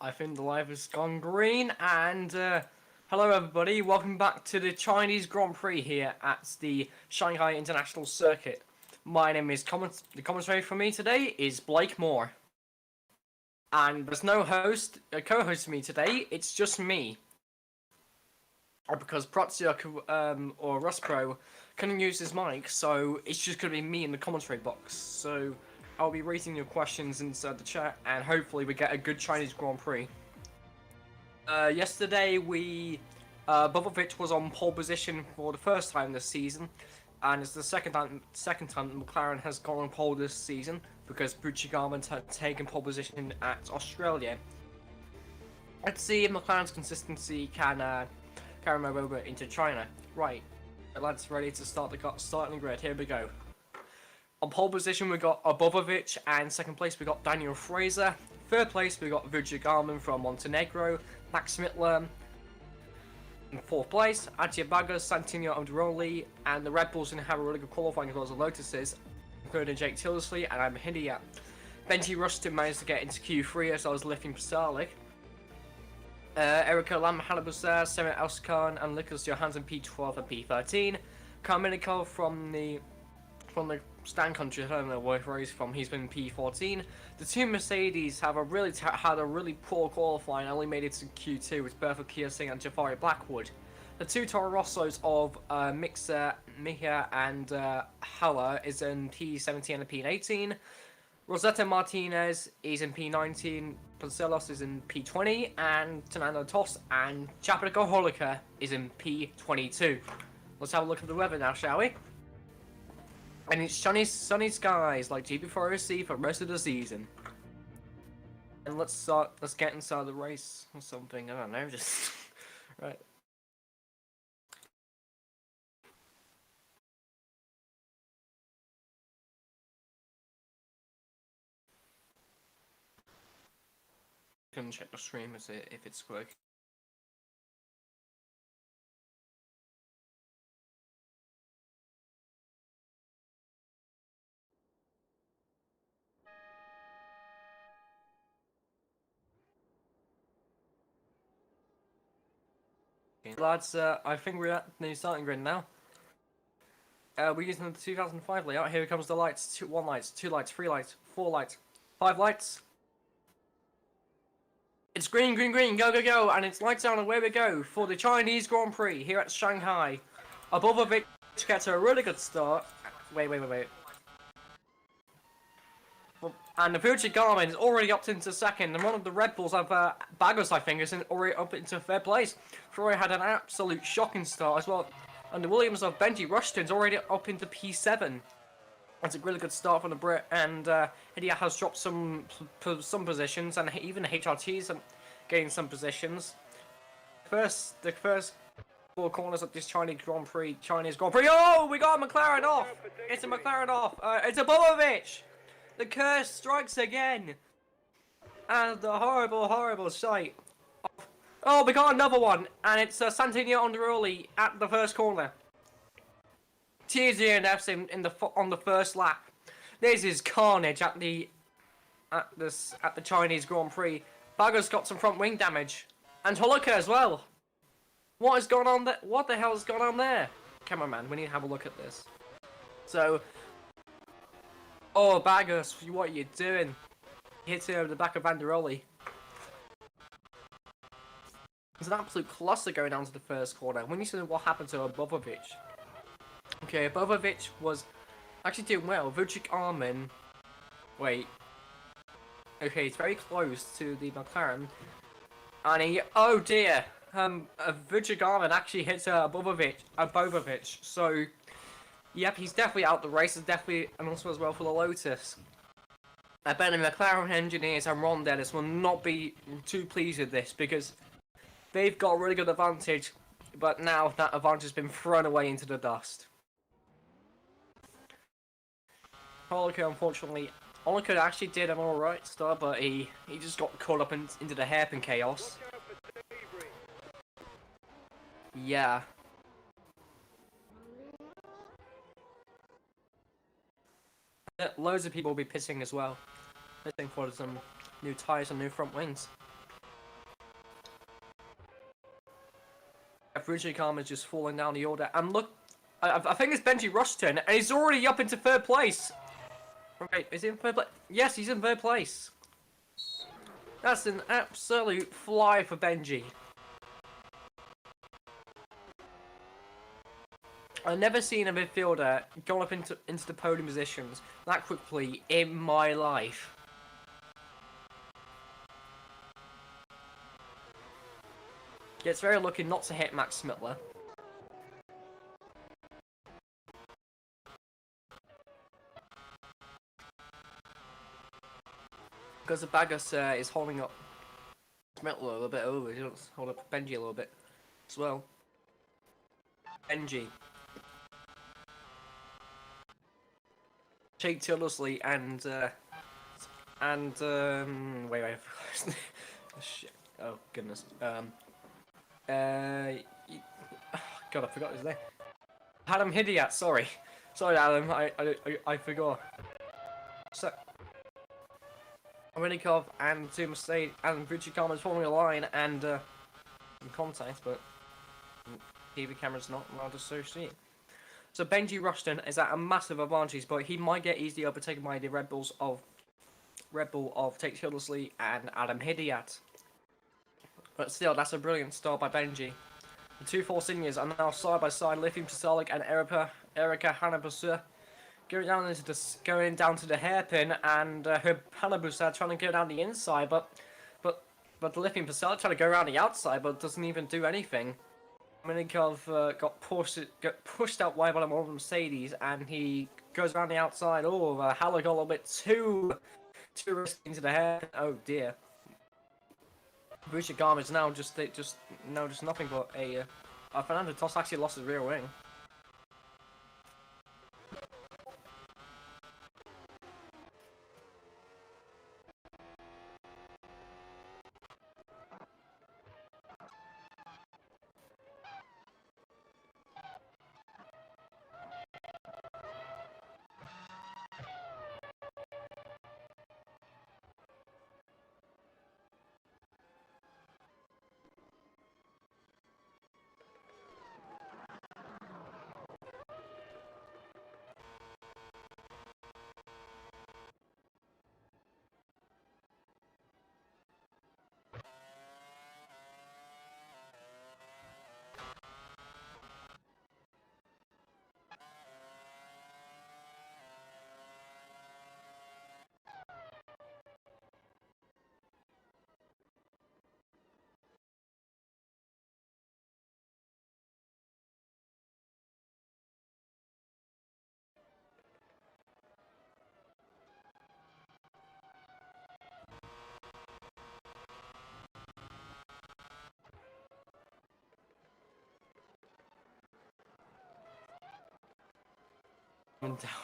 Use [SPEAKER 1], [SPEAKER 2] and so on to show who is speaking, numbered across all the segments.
[SPEAKER 1] I think the live has gone green, and hello everybody, welcome back to the Chinese Grand Prix here at the Shanghai International Circuit. My name is the commentary for me today is Blake Moore. And there's no co-host for me today, it's just me. Because Pratsiak or Russ Pro couldn't use his mic, so it's just going to be me in the commentary box. So I'll be raising your questions inside the chat, and hopefully we get a good Chinese Grand Prix. Yesterday Bobovic was on pole position for the first time this season, and it's the second time McLaren has gone on pole this season because Bucci had taken pole position at Australia. Let's see if McLaren's consistency can carry him over into China. Right, lads, ready to start the starting grid. Here we go. On pole position we got Bobovic, and second place we got Daniel Fraser. Third place we got Vujigarman from Montenegro, Max Mittler. In fourth place, Adja Baggers, Santino Alderoli, and the Red Bulls going to have a really good qualifying as well as the Lotuses, including Jake Tilsley and I'm Hidia. Benji Rustin managed to get into Q3 as I was lifting Pasalic. Erika Lam Halabusar, Semir Elskan, and Lucas Johansson P12 and P13. Carminicol from the stand country, I don't know where he's from, he's been P14. The two Mercedes have had a really poor qualifying, only made it to Q2 with Bertha Kiersing and Jafari Blackwood. The two Toro Rossos of Mixer, Miha and Haller is in P17 and P18. Rosetta Martinez is in P19, Pancelos is in P20, and Fernando Toss and Chapika Holika is in P22. Let's have a look at the weather now, shall we? And it's sunny skies like GP4OC for the rest of the season. And let's get inside the race or something, I don't know, just... right. Can check the stream if it's working. Okay. Lads, I think we're at the starting grid now. We're using the 2005 layout. Here comes the lights. 1 light, 2 lights, 3 lights, 4 lights, 5 lights. It's green, green, green, go, go, go, and it's lights down, and away we go for the Chinese Grand Prix here at Shanghai. Abovovic gets a really good start. Wait. And the Vujigarman is already up into second, and one of the Red Bulls have Baggers, I think, is already up into third place. Ferrari had an absolute shocking start as well. And the Williams of Benji Rushton's already up into P7. That's a really good start from the Brit, and Hidia has dropped some positions, and even HRT's gained some positions. The first 4 corners of this Chinese Grand Prix. Oh, we got a McLaren off! It's a McLaren off! It's a Bobovic! The curse strikes again! And the horrible, horrible sight. Oh, we got another one, and it's Santino Alderoli at the first corner. TZNF's on the first lap. This is carnage at the Chinese Grand Prix. Bagger's got some front wing damage, and Holika as well. What has gone on there? What the hell has gone on there? Cameraman, we need to have a look at this. So, oh Baggers, what are you doing? Hits it over the back of Vanderoli. It's an absolute cluster going down to the first corner. When you see what happened to Bobovic. Okay, Bobovic was actually doing well. Vujigarman, wait. Okay, it's very close to the McLaren. And he, oh dear. Vujigarman actually hits Bobovic. So, yep, he's definitely out the race. Is definitely, and also as well for the Lotus. I bet the McLaren engineers and Ron Dennis will not be too pleased with this because they've got a really good advantage, but now that advantage has been thrown away into the dust. Holika, unfortunately, Holika actually did an alright start, but he just got caught up into the hairpin chaos. Yeah. Loads of people will be pitting as well. Pitting for some new tyres and new front wings. Fujikama is just falling down the order. And look, I think it's Benji Rushton, and he's already up into 3rd place. Right, is he in 3rd place? Yes, he's in 3rd place. That's an absolute fly for Benji. I've never seen a midfielder go up into the podium positions that quickly in my life. Gets very lucky not to hit Max Smittler. Because the Bagus is holding up Smittler a little bit over. He doesn't hold up Benji a little bit as well. Benji. Jake Tillersley and wait, shit. Oh goodness. God, I forgot his name. Adam Hidiat. Sorry, Adam. I forgot. So, Minikov and Zuma State and Fujikama is forming a line and in contact, but TV camera's not allowed to so see. So Benji Rushton is at a massive advantage, but he might get easily overtaken by the Red Bull of Tate Hildsley and Adam Hidiat. But still, that's a brilliant start by Benji. The two Force seniors are now side by side, Lithium Pasalic and Erika Hanabusa going down to the hairpin, and Hanabusa trying to go down the inside, but Lithium Pasalic trying to go around the outside, but doesn't even do anything. Minikov got pushed out wide by the Mercedes, and he goes around the outside. Oh, Haller got a little bit too risky into the hair. Oh dear. Fujikama is now just nothing but a Fernando Toss actually lost his rear wing.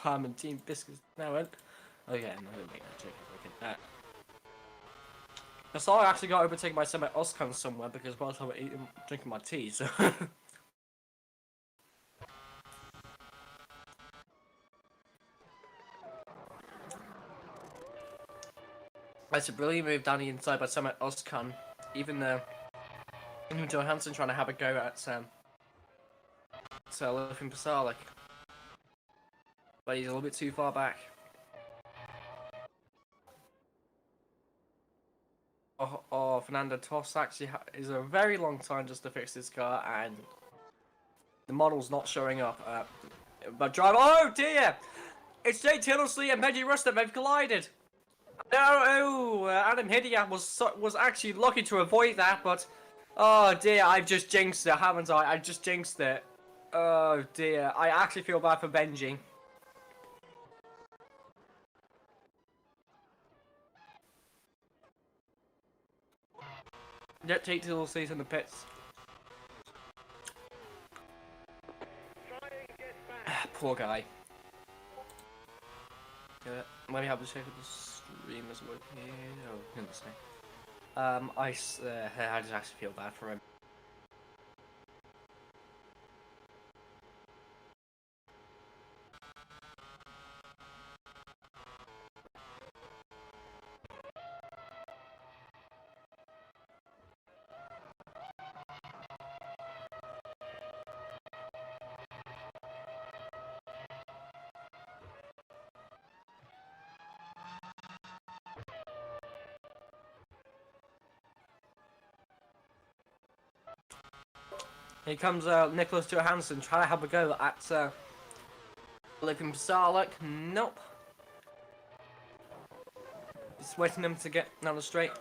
[SPEAKER 1] I'm in Team Biscuits now. Okay, no, I didn't make that joke. I saw I actually got overtaken by Semi Oscan somewhere because whilst I was drinking my tea, so. That's a brilliant move down the inside by Semi Oscan, even though Johansson trying to have a go at Lithium Pasalic. But he's a little bit too far back. Fernando Toss actually is a very long time just to fix this car, and the model's not showing up. But driver, oh dear! It's Jay Tillersley and Benji Rushton, they've collided. No, Adam Hidiat was actually lucky to avoid that, but oh dear, I've just jinxed it, haven't I? I just jinxed it. Oh dear, I actually feel bad for Benji. Yep, Tate Tillersley's in the pits. Poor guy. Let me have a check of the stream as well. Oh, didn't say. I just actually feel bad for him. Here comes Nicholas Johansson trying to have a go at Living Pasalic. Nope. Just waiting him to get down the straight.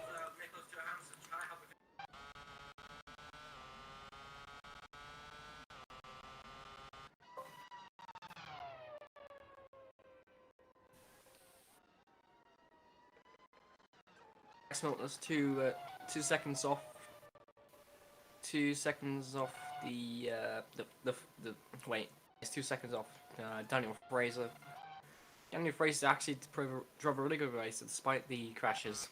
[SPEAKER 1] Excellent. That's 2 seconds off. 2 seconds off the wait. It's 2 seconds off. Daniel Fraser. Daniel Fraser actually drove a really good race despite the crashes.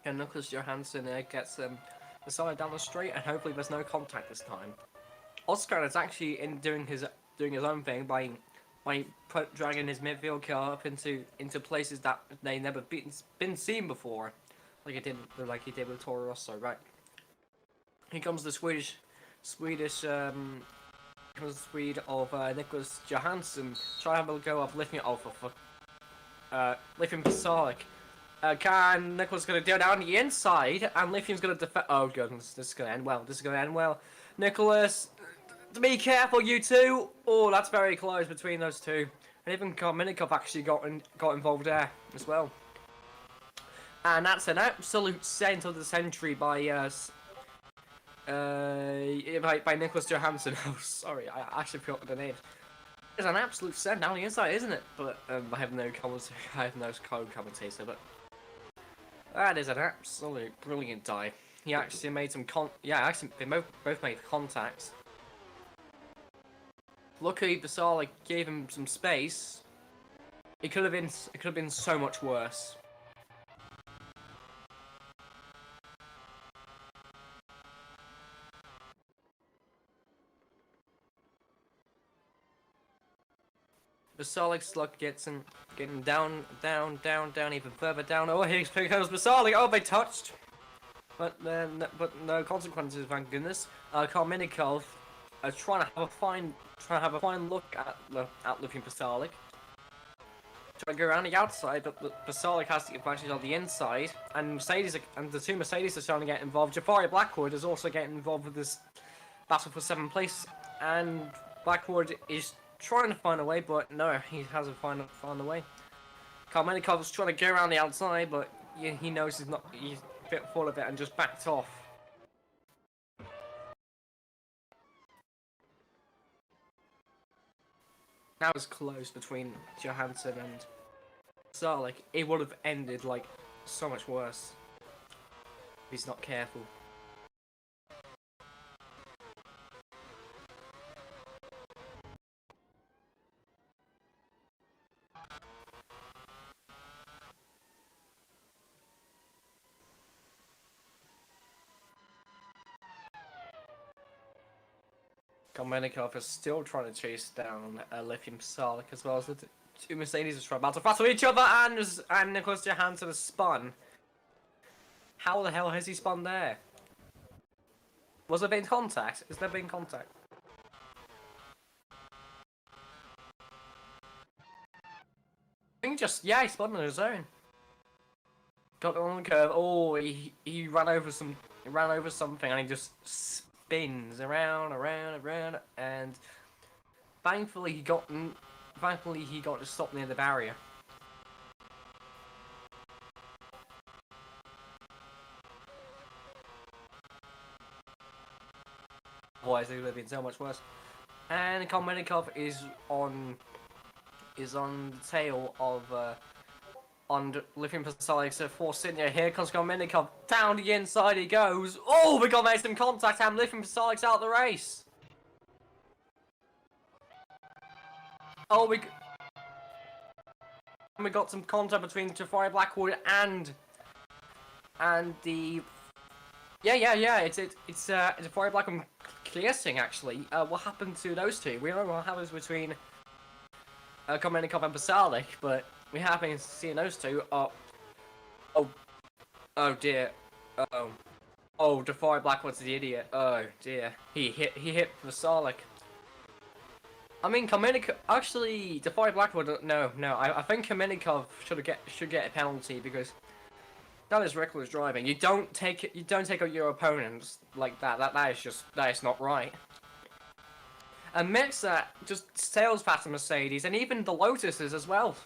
[SPEAKER 1] And Nicholas Johansson gets the side down the straight, and hopefully there's no contact this time. Oscar is actually doing his own thing by dragging his midfield car up into places that they never been seen before, like he did with Toro Rosso. Right. Here comes the Swede of Nicholas Johansson trying to go up lifting it off Lithium Pasalic. Can Nicholas gonna go down the inside and Lithium's gonna defend. Oh goodness, this is gonna end well. This is gonna end well. Nicholas, be careful, you two. Oh, that's very close between those two. And even Minikov actually got involved there as well. And that's an absolute scent of the century by Nicholas Johansson. Oh, sorry, I actually forgot the name. It's an absolute scent down the inside, isn't it? But I have no co-commentator, but that is an absolute brilliant dive. He actually made some they both made contacts. Luckily, Pasalic gave him some space. It could have been so much worse. Pasalic's luck gets him getting down, even further down. Oh, here comes Pasalic. Oh, they touched, but no consequences, thank goodness. Karminikov trying to have a fine look at Lithium Pasalic. Trying to go around the outside, but Pasalic has the advantage on the inside, and the two Mercedes are starting to get involved. Jafari Blackwood is also getting involved with this battle for 7th place, and Blackwood is trying to find a way, but no, he hasn't found a way. Karmenikov's trying to go around the outside, but he knows he's a bit full of it and just backed off. That was close between Johansson and Pasalic. It would have ended like so much worse if he's not careful. Karmenikov is still trying to chase down Lithium Pasalic, as well as the two Mercedes are trying to battle each other, and Nicholas Johansson has spun. How the hell has he spun there? Was there been contact? Is there been contact? I think he spun on his own. Got on the curve. Oh, he ran over something, and he just spins around, and thankfully he got to stop near the barrier. Otherwise, it would have been so much worse. And Karmenikov is on the tail of on Lithium Pasalic's Force India. Here comes Karmenikov. Down the inside he goes. Oh, we got made some contact, and Lithium Pasalic's out of the race. Oh, we got some contact between Jafari Blackwood and the it's Jafari Blackwood Clearsing actually. What happened to those two? We don't know what happens between Karmenikov and Pasalic, but we have been seeing those two. Oh dear. Oh, Jafari Blackwood's the idiot. Oh dear. He hit Pasalic. I mean, Kamenikov actually defy Blackwood. No, no. I think Kamenikov should get a penalty because that is reckless driving. You don't take out your opponents like that. That is not right. And Mixer just sails past the Mercedes and even the Lotuses as well.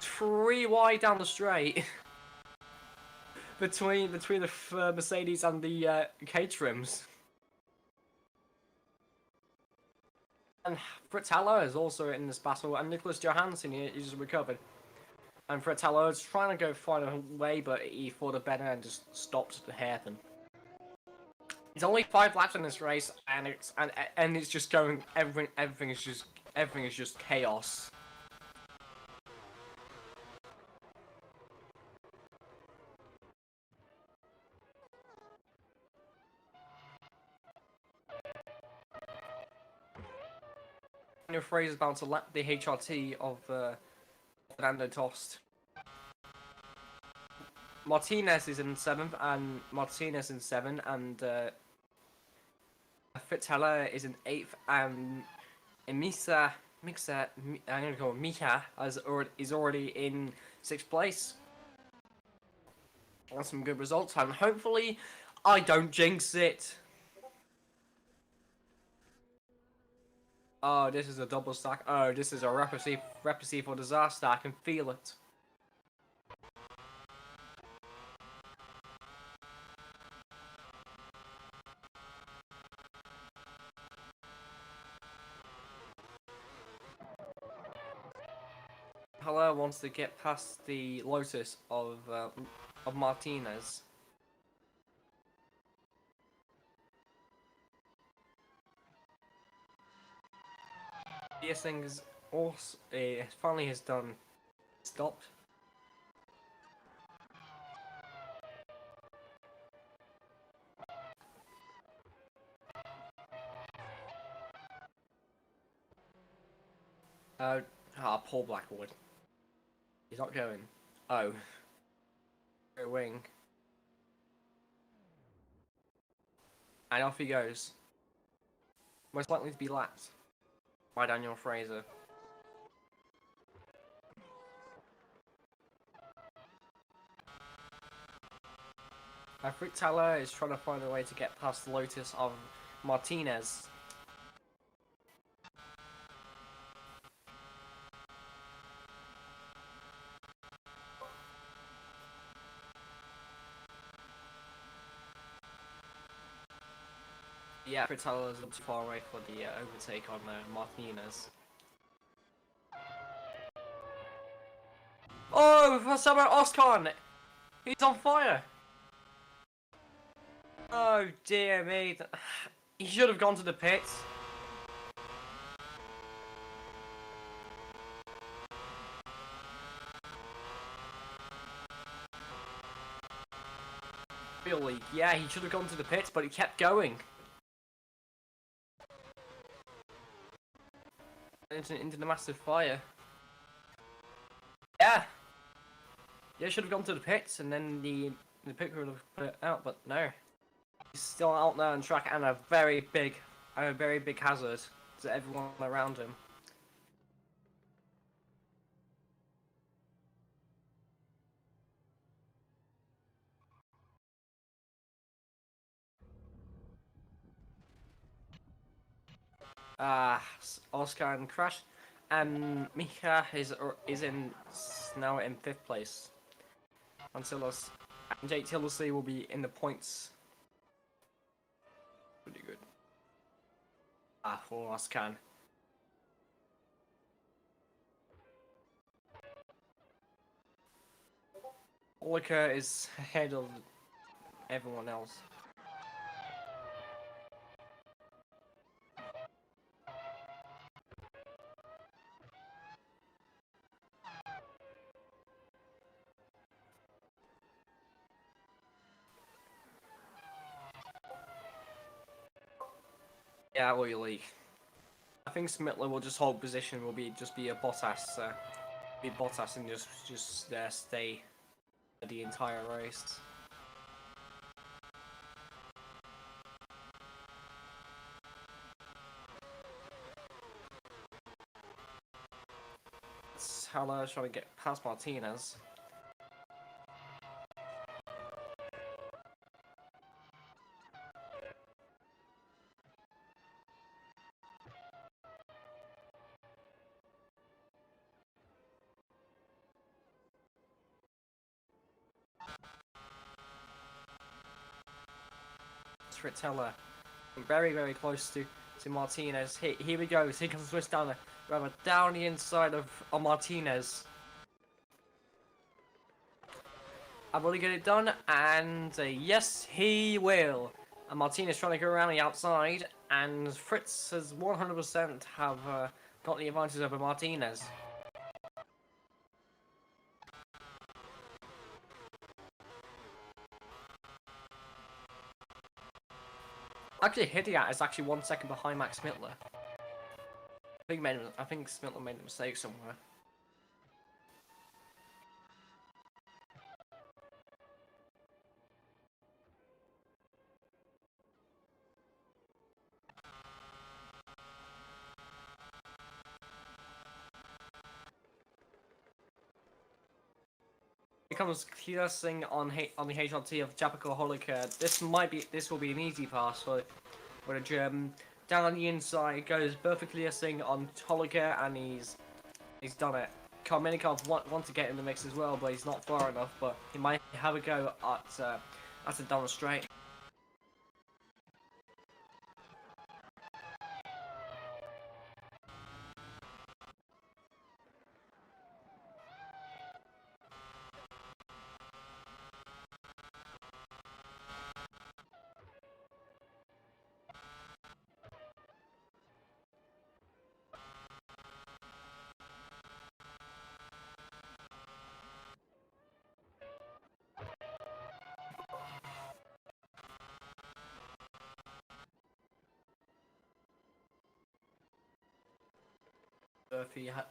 [SPEAKER 1] 3 wide down the straight between the Mercedes and the Caterhams. And Fratello is also in this battle, and Nicholas Johansson he just recovered. And Fratello is trying to go find a way, but he thought of better and just stopped the hairpin. It's only 5 laps in this race, and it's just going. Everything is just chaos. Your phrase is about to lap the HRT of Fernando Tost. Martinez is in 7th, and Martinez in 7th, and Fittella is in 8th, and I'm gonna call him Mika is already in 6th place. That's some good results, and hopefully I don't jinx it. Oh, this is a double stack. Oh, this is a recipe for disaster. I can feel it. Hello wants to get past the Lotus of Martinez. This thing is also finally has done stopped. Poor Blackwood. He's not going. Oh. Go wing. And off he goes. Most likely to be lapped by Daniel Fraser. Fritzala is trying to find a way to get past the Lotus of Martinez. Yeah, Fritzala is not too far away for the overtake on Martinez. Oh, for someone Oscar! He's on fire! Oh dear me. He should have gone to the pits. Really? Yeah, he should have gone to the pits, but he kept going. Into the massive fire. Yeah! Yeah, should have gone to the pits, and then the pit crew would have put it out, but no. He's still out there on track, and a very big hazard to everyone around him. Oscar and Crash, and Mika is now in 5th place. Until us, and Jake Tillersley will be in the points. Pretty good. For Oscar. Oliker is ahead of everyone else. Yeah, really. I think Smitler will just hold position. Will just be a Bottas, and just stay the entire race. Teller trying to get past Martinez. Teller very, very close to Martinez. Here we go. Here comes the twist down rather down the inside of Martinez. I will get it done, and yes, he will. And Martinez trying to go around the outside, and Fritz has 100% have got the advantage over Martinez. Actually, Hidiat is actually 1 second behind Max Smittler. I think Smittler made a mistake somewhere. Comes Kiosing on the HLT of Japico Holiker. This will be an easy pass for the German. Down on the inside goes perfectly Kiosing on Holiker, and he's done it. Karmenikov want to get in the mix as well, but he's not far enough. But he might have a go at the down the straight.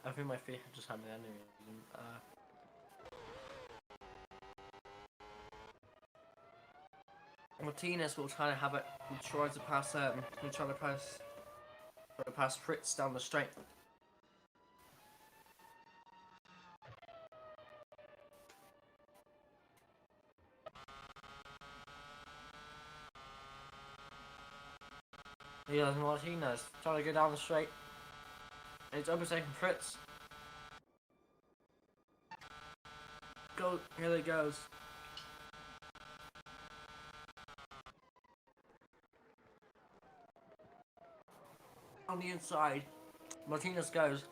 [SPEAKER 1] I think my feet just had an enemy. Martinez will try to have it. Will try to pass. Will try to pass Fritz down the straight. Yeah, Martinez trying to go down the straight. And it's overtaken Fritz. Go, here he goes. On the inside, Martinez goes.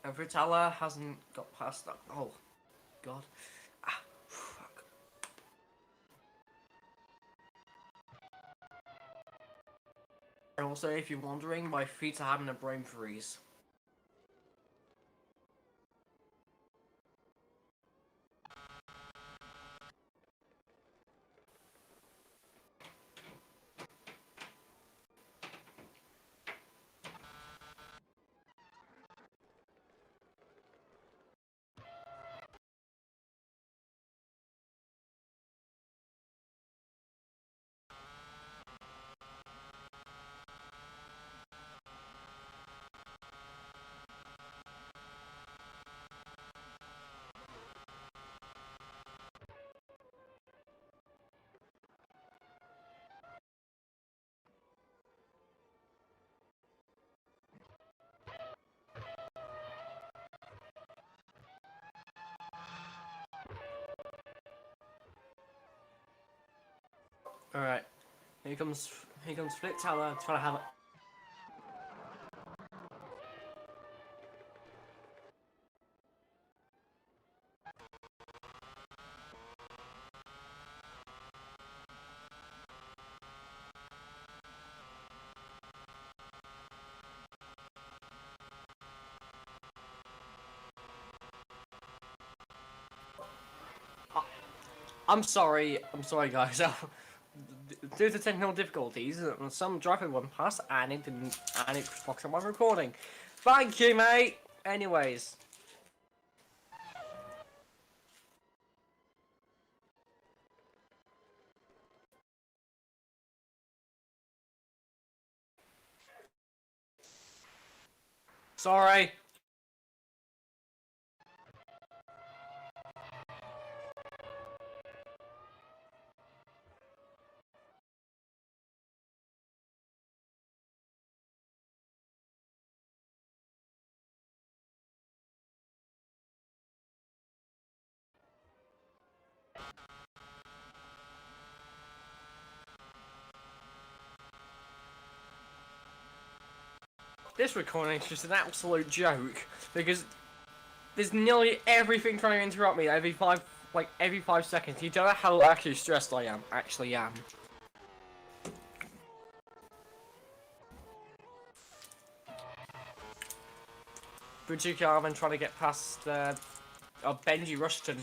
[SPEAKER 1] And Frittella hasn't got past that. Oh, God. Ah, fuck. And also, if you're wondering, my feet are having a brain freeze. Alright. Here comes Frittella trying to have it. I'm sorry guys. Due to technical difficulties, some driver went past and it fucked up my recording. Thank you, mate. Anyways. Sorry. This recording is just an absolute joke because there's nearly everything trying to interrupt me every 5 seconds. You don't know how actually stressed I am. Actually am. Bujuki Arvin trying to get past Benji Rushton.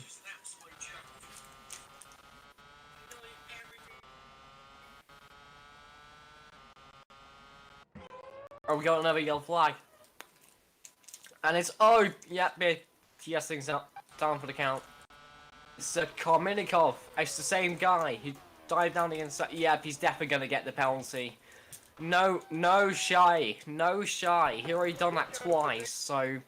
[SPEAKER 1] Oh, we got another yellow flag. And it's, oh, yeah, yes, things out, down for the count. It's Karminikov. It's the same guy. He dived down against that. Yep, he's definitely going to get the penalty. No shy. No shy. He already done that twice, so...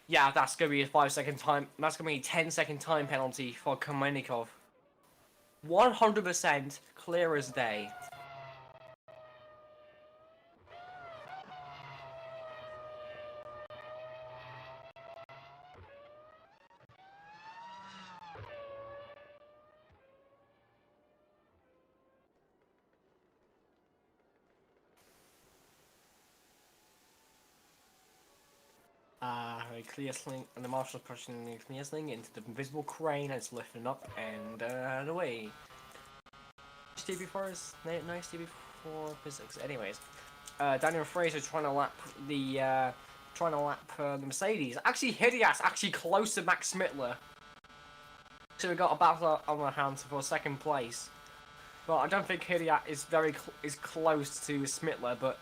[SPEAKER 1] Yeah, that's going to be a 5-second time. That's going to be a 10-second time penalty for Karminikov. 100% clear as day. A clear sling, and the marshal's pushing the clear sling into the invisible crane, and it's lifting up and away. Stevie Forrest, nice Stevie for physics. Anyways, Daniel Fraser trying to lap the Mercedes. Actually, Hideas actually close to Max Smittler. So we got a battle on our hands for second place. But I don't think Hideas is is close to Smittler, but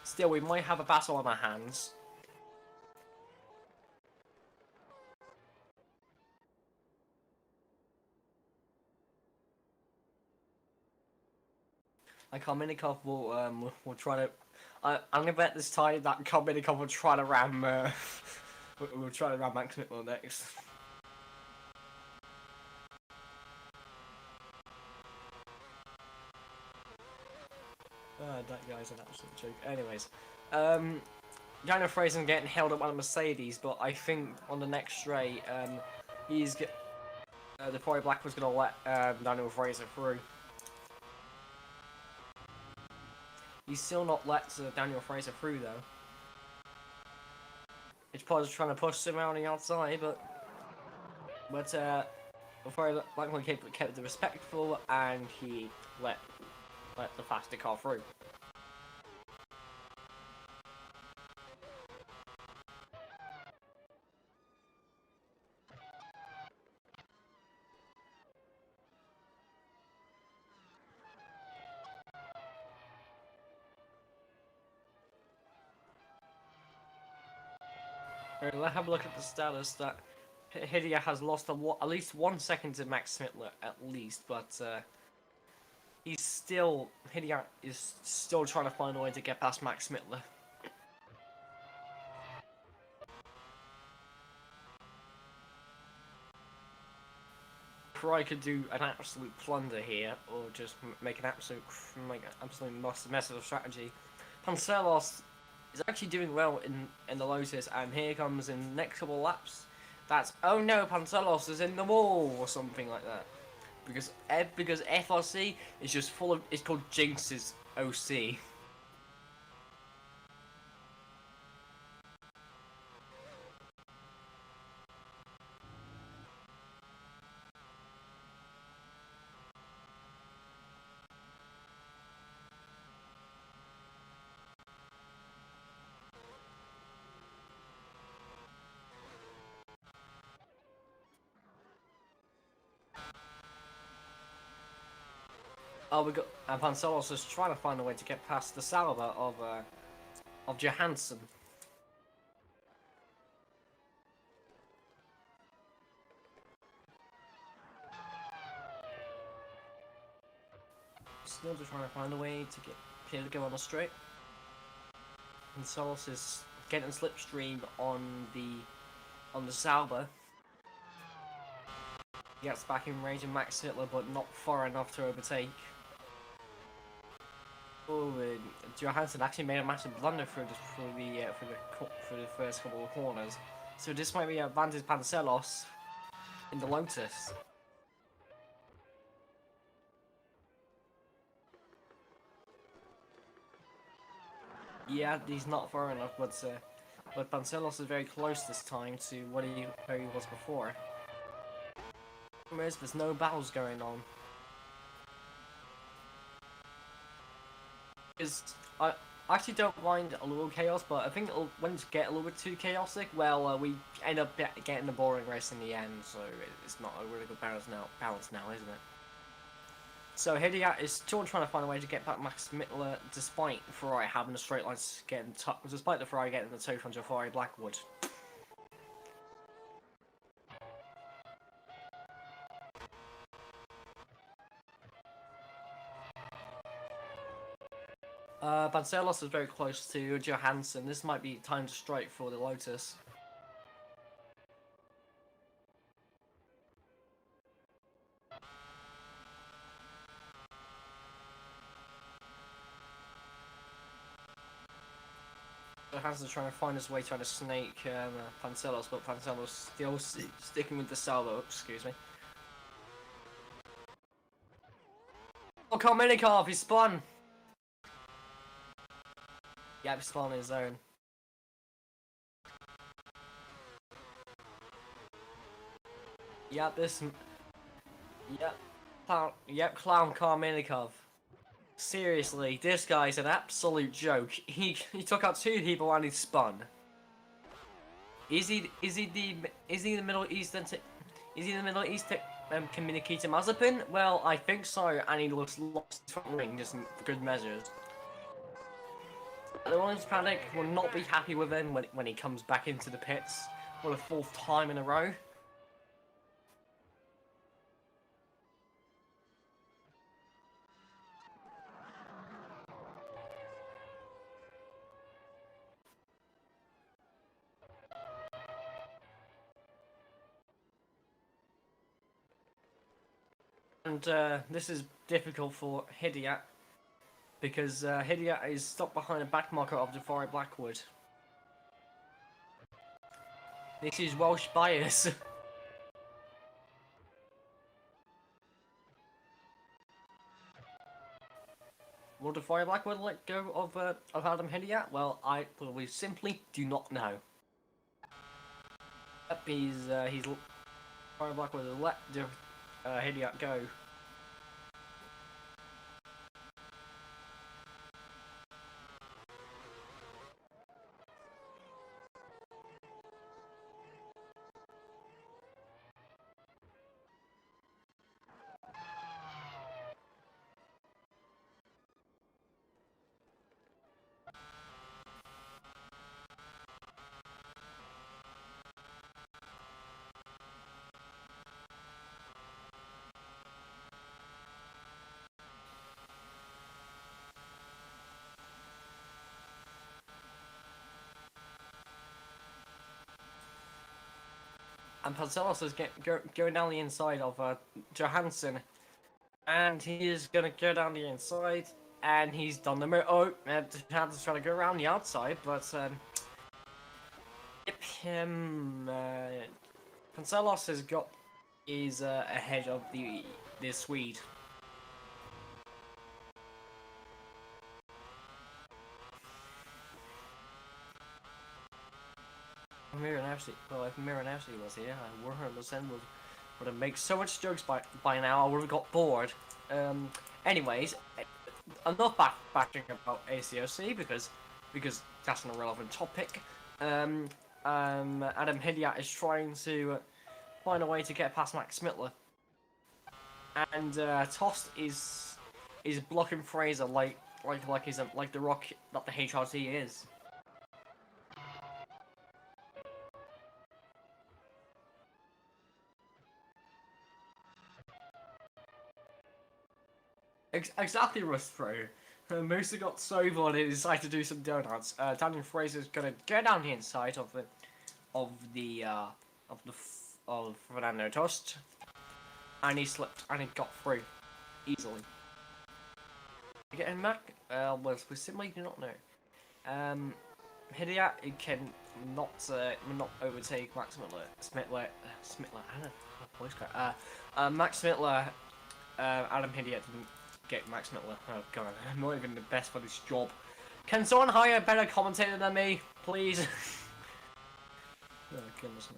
[SPEAKER 1] still we might have a battle on our hands. Like Karminikov will try to. I'm gonna bet this time that Karminikov will try to ram. We'll try to ram Max Mitchell next. That guy's an absolute joke. Anyways, Daniel Fraser getting held up on a Mercedes, but I think on the next straight, the Tory Black was gonna let Daniel Fraser through. He's still not let Daniel Fraser through though. It's probably just trying to push him out on the outside, but before Blackman kept it respectful and he let the faster car through. Right, let's have a look at the status that Hidea has lost at least 1 second to Max Smittler, at least, but Hidea is still trying to find a way to get past Max Smittler. Cry could do an absolute plunder here, or just make an absolute mess of a strategy. Pancelos is actually doing well in the Lotus, and here comes in the next couple of laps. That's, oh no, Pancelos is in the wall or something like that. Because FRC is just full of, it's called Jinx's OC. Oh, we got, and Pancelos is trying to find a way to get past the salva of Johansson. Still just trying to find a way to get here to go on the straight. Pancelos is getting slipstream on the Sauber. He gets back in range of Max Hitler, but not far enough to overtake. Oh, Johansson actually made a massive blunder for the first couple of corners. So this might be advantage Pancelos in the Lotus. Yeah, he's not far enough, but Pancelos is very close this time to where he was before. There's no battles going on. I actually don't mind a little chaos, but I think when it get a little bit too chaotic, well, we end up getting a boring race in the end, so it's not a really good balance now, isn't it? So Hidiat is still trying to find a way to get back Max Mittler, despite Ferrari having a straight line getting despite the Ferrari getting the toe from Ferrari Blackwood. Vancelos is very close to Johansson. This might be time to strike for the Lotus. Johansson's trying to find his way, trying to snake Vancelos, but Vancelos still sticking with the salvo. Excuse me. Oh, Minikov, he spun! Yeah, he spun on his own. Yep, Clown Minikov. Seriously, this guy's an absolute joke. He took out two people and he spun. Is he the Middle Eastern Communicator Mazepin? Well, I think so, and he lost his front ring just for good measures. The Williams Paddock will not be happy with him when he comes back into the pits for the fourth time in a row. And this is difficult for Hidiat, because Hidiat is stuck behind a backmarker of Jafari Blackwood. This is Welsh bias. Will Jafari Blackwood let go of Adam Hidiat? Well, we simply do not know. Yep, Jafari Blackwood will let Hidiat go. And Pancelos is going down the inside of Johansson, and he is going to go down the inside, and he's done the Johansson's trying to go around the outside, but Pancelos is ahead of the Swede. If Miranowski was here, I 100% would have made so much jokes by now. I would have got bored. Anyways, enough bashing about ACOC because that's an irrelevant topic. Adam Hidiat is trying to find a way to get past Max Mittler, and Tost is blocking Fraser like the Rock that the HRT is. Exactly, Rustro. Musa got so bored he decided to do some donuts. Daniel Fraser's gonna go down the inside of Fernando Tost, and he slipped and he got through easily. Getting back, well, we simply do not know. Hidia can not overtake Max Smittler. I don't know, voice crack. Max Smittler. Adam Hidia didn't get Max Smittler. Oh god, I'm not even the best for this job. Can someone hire a better commentator than me, please? Oh goodness me.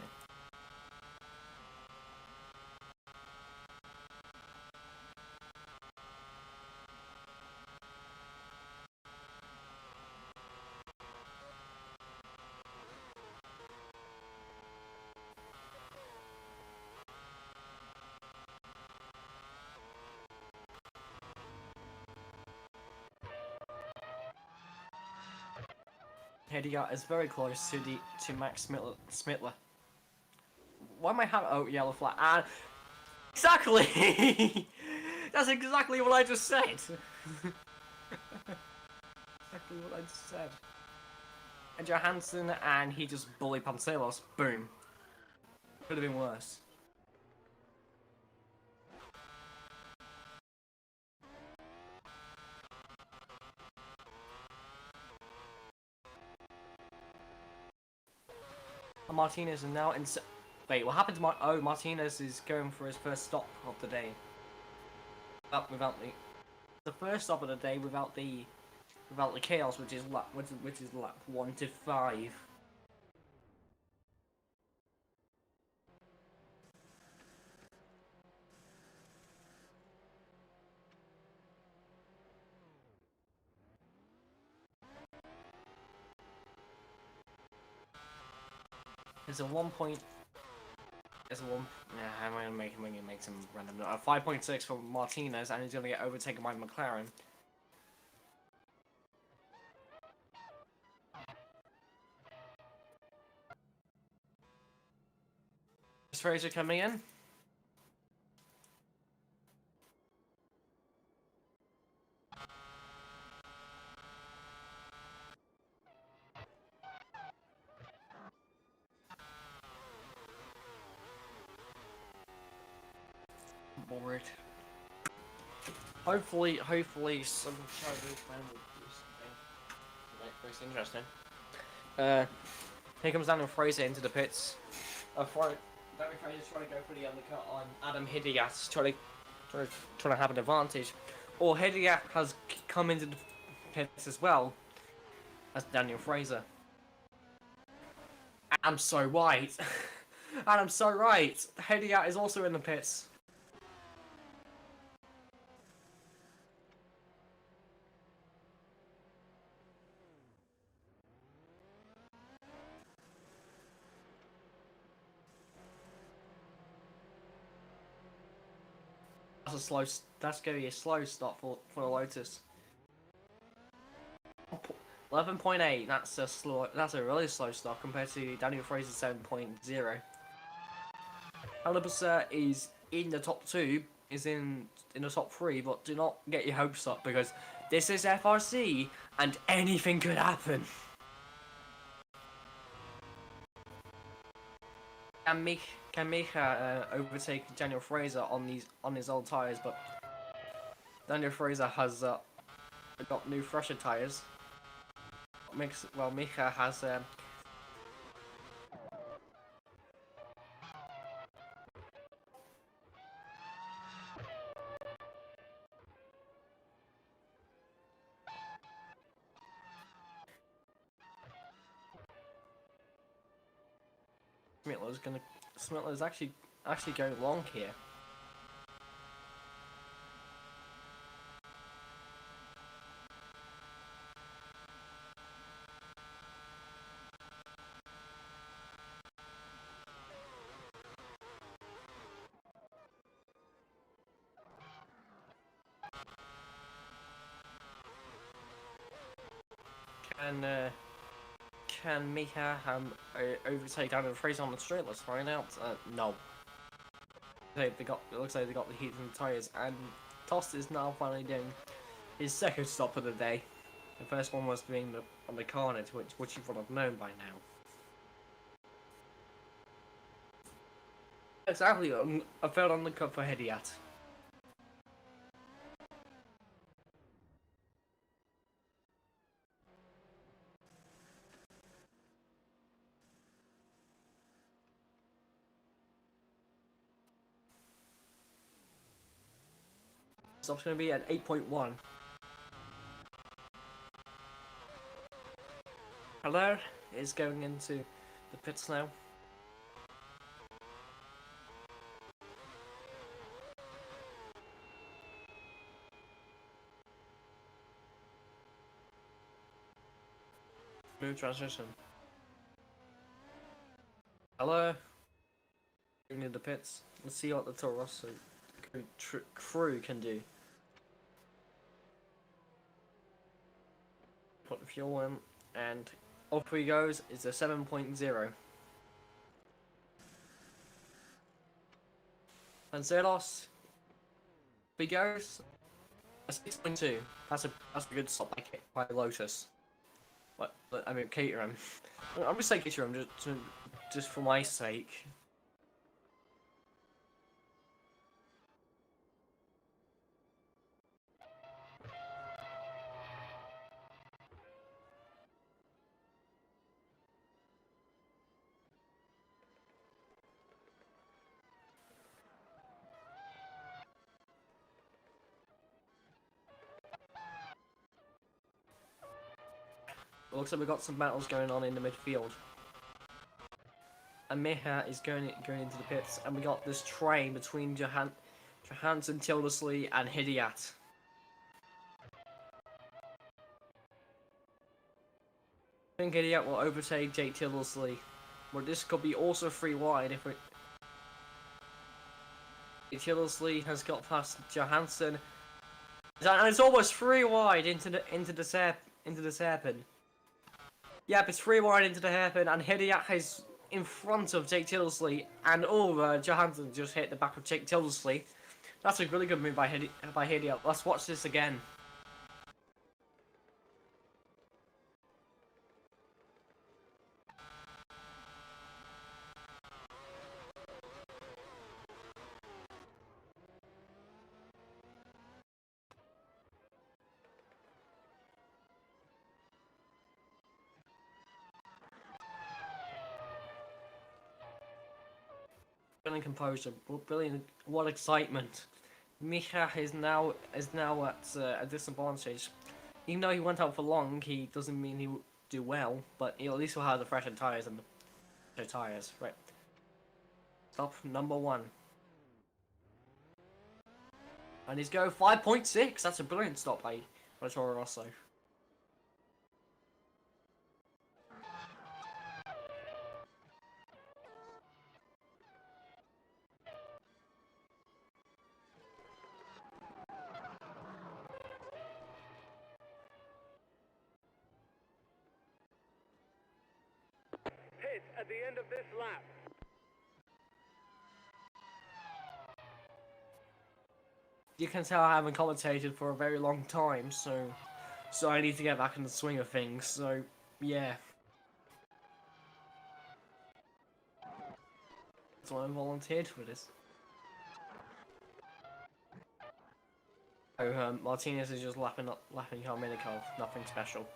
[SPEAKER 1] Hidia is very close to Max Smittler. Why am I having yellow flag? And exactly. That's exactly what I just said. Exactly what I just said. And Johansson, and he just bullied Pantelos. Boom. Could have been worse. And Martinez is now in. Wait, what happened to Martinez is going for his first stop of the day. Without the first stop of the day without the chaos, which is lap 1 to 5. There's a 1 point. There's a 1. Yeah, I'm gonna make some random. 5.6 for Martinez, and he's gonna get overtaken by McLaren. Is Fraser coming in? Bored. Hopefully some Chinese fan will do something. Very interesting. Here comes Daniel Fraser into the pits. Daniel Fraser's trying to go for the undercut on Adam Hidiat, trying to have an advantage. Or Hidiat has come into the pits as well as Daniel Fraser. I'm so right. And I'm so right. Hidiat is also in the pits. That's going to be a slow stop for the Lotus. 11.8. That's a really slow stop compared to Daniel Fraser's 7.0. Alabasa is in the top 2, is in the top 3, but do not get your hopes up because this is FRC and anything could happen. Can Mika overtake Daniel Fraser on his old tyres? But Daniel Fraser has got new fresher tyres. Mika has. Smittler's actually going long here. Can Mika overtake Daniel Fraser on the straight? Let's find out. No. It looks like they got the heat in the tyres, and Tost is now finally doing his second stop of the day. The first one was being on the Carnage, which you would have known by now. Exactly, I fell on the cup for Hediat. Stop's going to be at 8.1. Hello is going into the pits now. Smooth transition. Hello. Going into the pits. Let's see what the Toro Rosso crew can do. Put the fuel in, and off he goes. It's a 7.0. Vanzelos, he goes a 6.2. That's a good stop by Lotus. What I mean, Caterham. I'm just saying Caterham just for my sake. It looks like we've got some battles going on in the midfield. And Miha is going into the pits, and we got this train between Johansson, Tildesley, and Hidiat. I think Hidiat will overtake Jake Tildesley, where this could be also 3 wide if it. Tildesley has got past Johansson, and it's almost 3 wide into the hairpin. Yep, it's 3 wide into the hairpin, and Hidiat is in front of Jake Tildesley, and Johansson just hit the back of Jake Tildesley. That's a really good move by Hidiat. Let's watch this again. Brilliant composure, brilliant, what excitement. Micha is now at a disadvantage. Even though he went out for long, he doesn't mean he will do well, but he at least will have the fresher tyres and the tyres. Right. Stop number 1. And he's go 5.6. That's a brilliant stop by Toro Rosso.
[SPEAKER 2] At the end of this lap.
[SPEAKER 1] You can tell I haven't commentated for a very long time, so I need to get back in the swing of things. So yeah, that's why I volunteered for this. Oh, Martinez is just lapping Karminikov. Nothing special.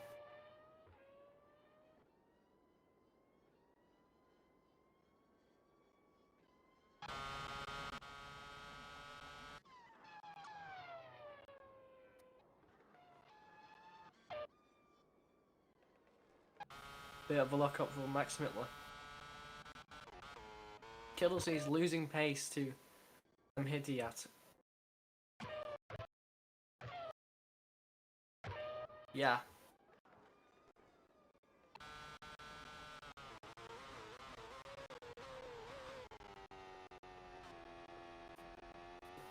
[SPEAKER 1] Bit of a lock up for Max Mittler. Kelsey is losing pace to Hidiat. Yeah.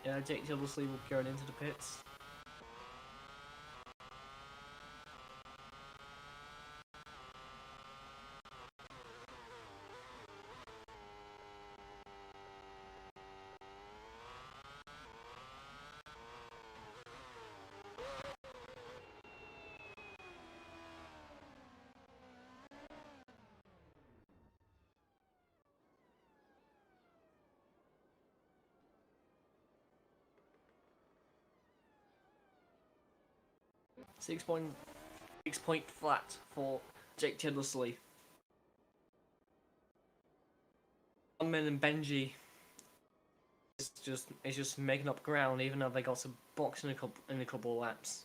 [SPEAKER 1] Yeah, Jake Tildesley will be going into the pits. 6 point flat for Jake Tillersley. Armin and Benji is just making up ground, even though they got some box in a couple of laps.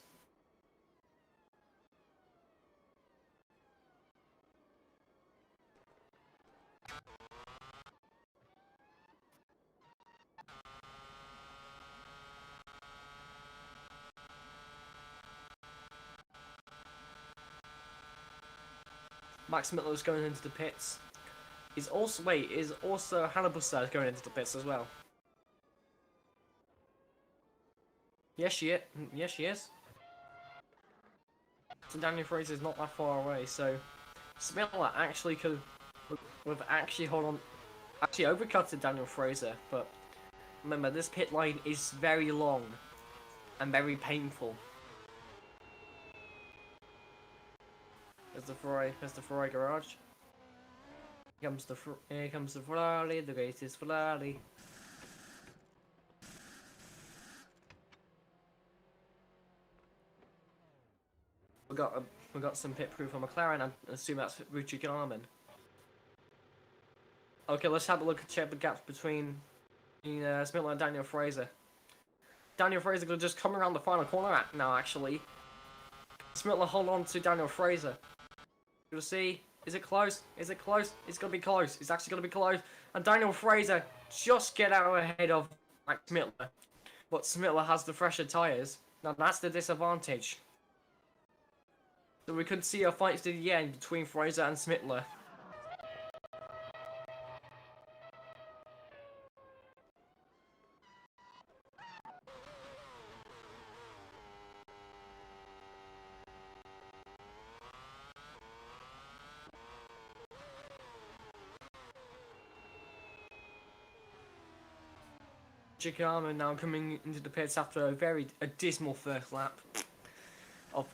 [SPEAKER 1] Max Mittel's going into the pits. Is also Hannah Bussard going into the pits as well? Yes, she is. Yes, she is. So Daniel Fraser's not that far away, so Smittler actually could have actually overcutted Daniel Fraser, but remember this pit line is very long and very painful. There's the Ferrari garage. Here comes the Ferrari, the greatest Ferrari. We got some pit crew from McLaren. I assume that's Richard Garman. Okay, let's have a look and check the gaps between Smittler and Daniel Fraser. Daniel Fraser could just come around the final corner now. Actually, Smittler hold on to Daniel Fraser. You'll see. Is it close? Is it close? It's gonna be close. It's actually gonna be close. And Daniel Fraser just get out ahead of Max Smittler, but Smittler has the fresher tyres. Now that's the disadvantage. So we could see a fight to the end between Fraser and Smittler. Chikama now coming into the pits after a dismal first lap of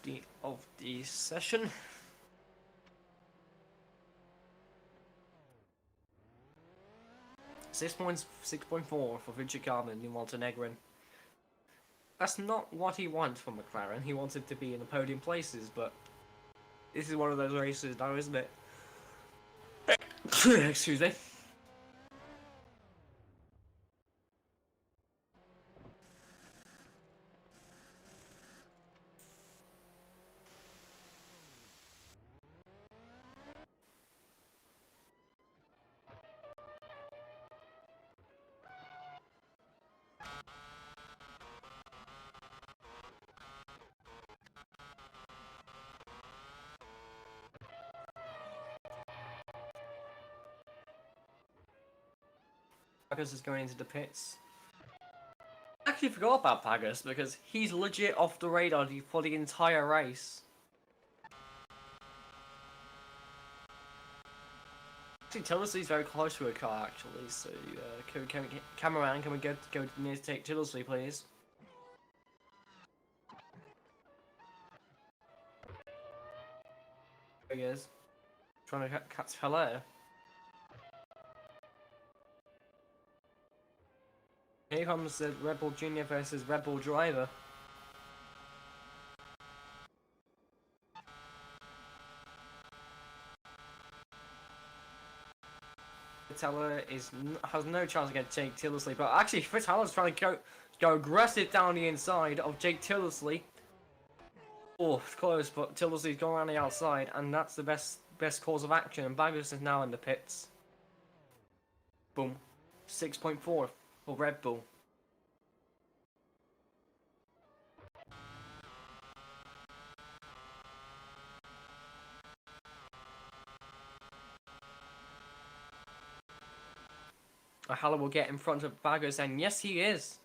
[SPEAKER 1] the session. Six points, 6.4 for Richard Garman in Montenegrin. That's not what he wants from McLaren. He wanted to be in the podium places, but this is one of those races now, isn't it? Excuse me. Pagas is going into the pits. I actually forgot about Pagas because he's legit off the radar for the entire race. Actually, Tillersley's very close to a car, actually, so cameraman, can we go near to take Tillersley, please? There he is. Trying to catch Hilaire. Here comes the Red Bull Junior versus Red Bull Driver. Fitteller has no chance against Jake Tillersley, but actually Fitteller's trying to go aggressive down the inside of Jake Tillersley. Oh, it's close, but Tillersley's going around the outside, and that's the best course of action. And Bagus is now in the pits. Boom, 6.4 for Red Bull. Haller will get in front of Baggers, and yes, he is.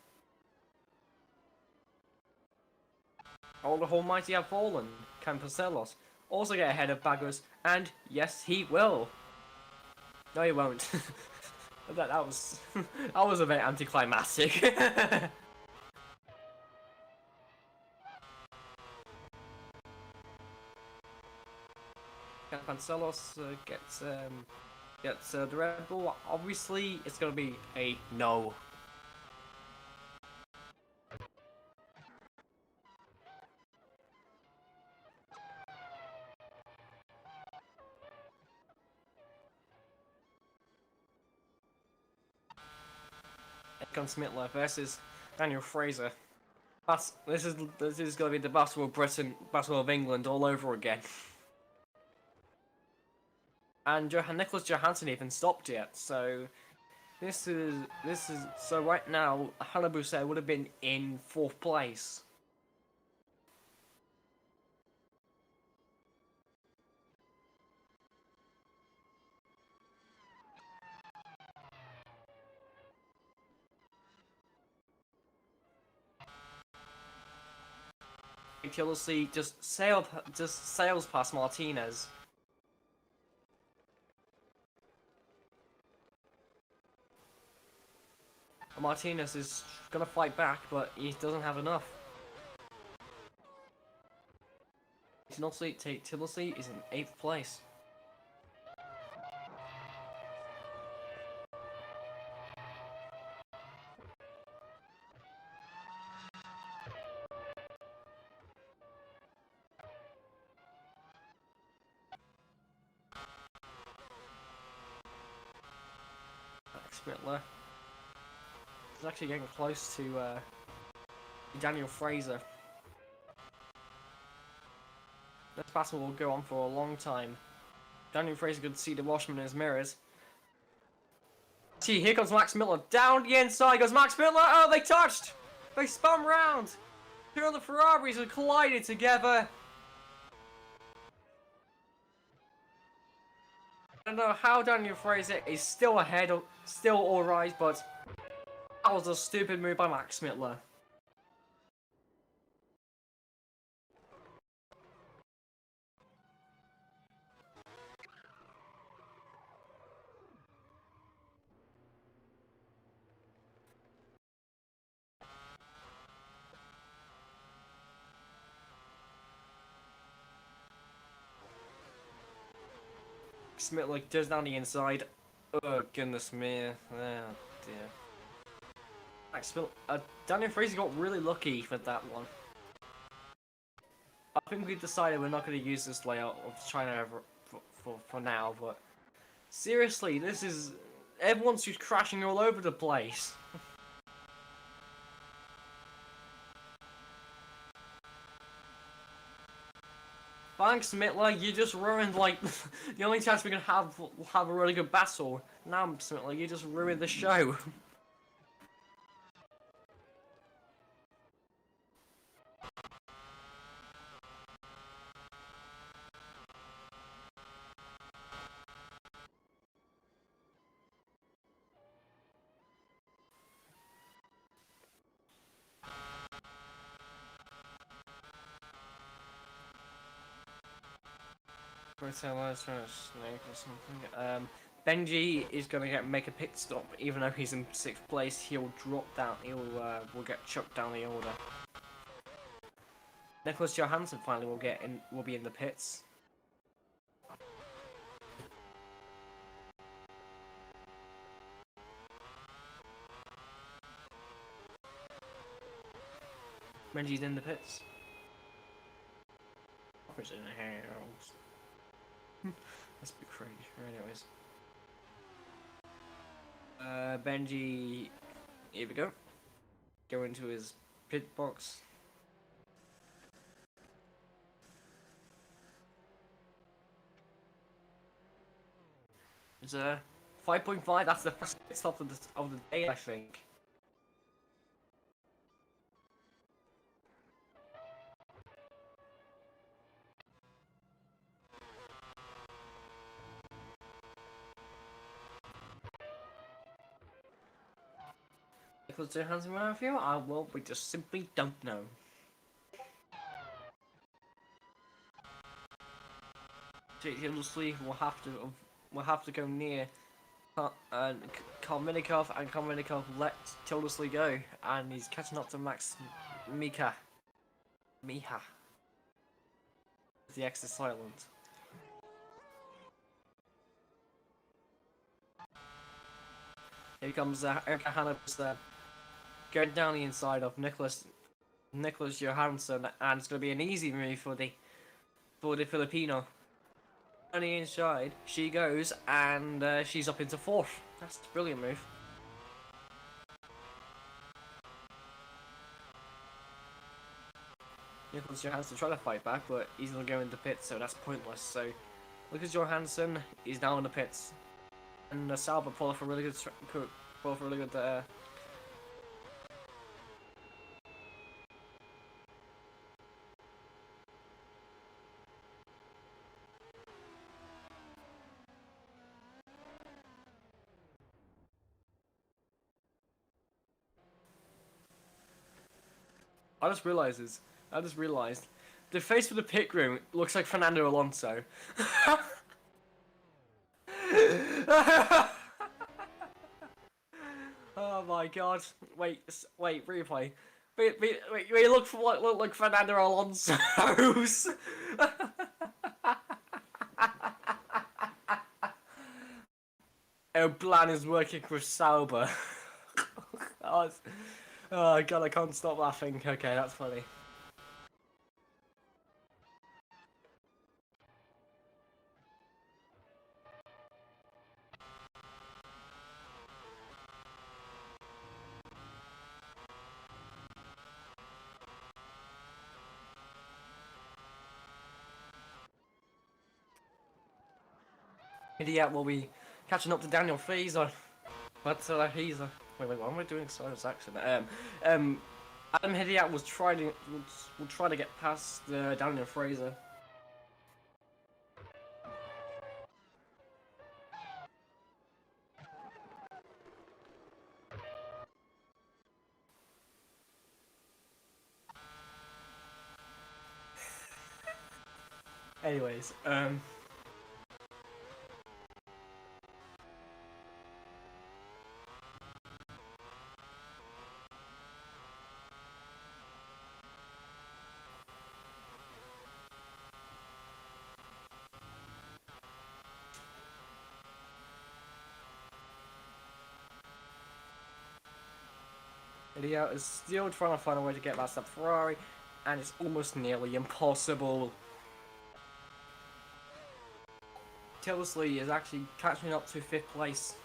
[SPEAKER 1] All the almighty have fallen. Can Parcellos also get ahead of Baggers? And yes, he will. No, he won't. that was that was a bit anticlimactic. Can Parcellos gets the Red Bull? Obviously, it's gonna be a no. Egon Smitler versus Daniel Fraser. This is going to be the Battle of Britain, Battle of England all over again. And Nicholas Johansson even stopped yet, so this is so right now Hanabusa would have been in 4th place. Ridiculously just sails past Martinez. Martinez is gonna fight back, but he doesn't have enough. Tillersley is in 8th place. Smitler is actually getting close to Daniel Fraser. This battle will go on for a long time. Daniel Fraser could see the Washman in his mirrors. See, here comes Max Miller. Down the inside goes Max Miller. Oh, they touched! They spun round! Two of the Ferraris have collided together. I don't know how Daniel Fraser is still ahead, still alright, but that was a stupid move by Max Miller. Smith like does down the inside. Oh goodness me! Oh dear. Daniel Fraser got really lucky with that one. I think we decided we're not going to use this layout of China for now, but seriously, this is everyone's just crashing all over the place. Thanks, Smitler, you just ruined, like, the only chance we can have a really good battle. Now, Smitler, you just ruined the show. Benji is gonna make a pit stop, even though he's in 6th place. He'll drop down. Will get chucked down the order. Nicholas Johansson finally will be in the pits. Benji's in the pits. That's a bit crazy. Anyways. Benji, here we go. Go into his pit box. It's 5.5. That's the first pit stop of the day, I think. Nicholas Johansson around here? Well, we just simply don't know. Ridiculously, we'll have to go near Kalminikov, and Kalminikov let Tildesley go, and he's catching up to Miha. The X is silent. Here comes Erika Hannibus there, going down the inside of Nicholas Johansson, and it's going to be an easy move for the Filipino. On the inside, she goes, and she's up into 4th. That's a brilliant move. Nicholas Johansson trying to fight back, but he's not going to pits, so that's pointless. So Lucas Johansson is now in the pits, and Sauber pull off a really good, I just realized, the face of the pit room looks like Fernando Alonso. Oh my god! Wait, replay. Wait, look like Fernando Alonso's. Oh, Blan is working with Sauber. Oh, oh god, I can't stop laughing. Okay, that's funny. Idiot will be catching up to Daniel Fraser. But he's wait, what am I doing? Simon's accent. Adam Hidiat will try to get past Daniel Fraser. Anyways, Idiot is still trying to find a way to get past that Ferrari, and it's almost nearly impossible. Tilsley is actually catching up to 5th place.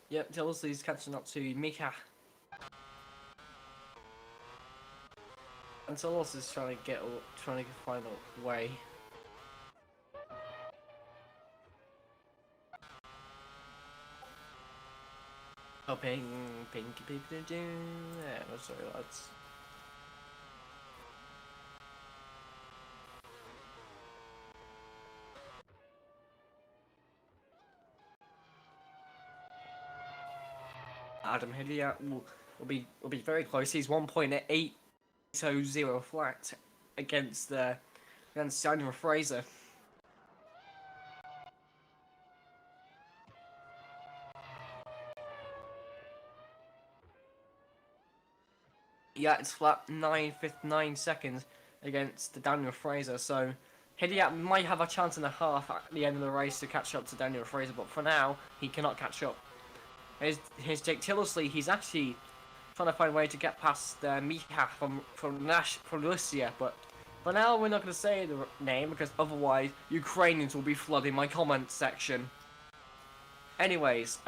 [SPEAKER 1] Yep, Tilsley's catching up to Mika. And Solos is trying to find a way. Oh, ping, yeah, sorry, lads. Adam Hilliard will be very close. He's 1.800 flat against Daniel Fraser. Yeah, it's flat 9 seconds against Daniel Fraser. So Hilliard might have a chance and a half at the end of the race to catch up to Daniel Fraser, but for now he cannot catch up. Here's Jake Tillersley. He's actually trying to find a way to get past Mika from Russia, but for now we're not going to say the name because otherwise Ukrainians will be flooding my comment section. Anyways,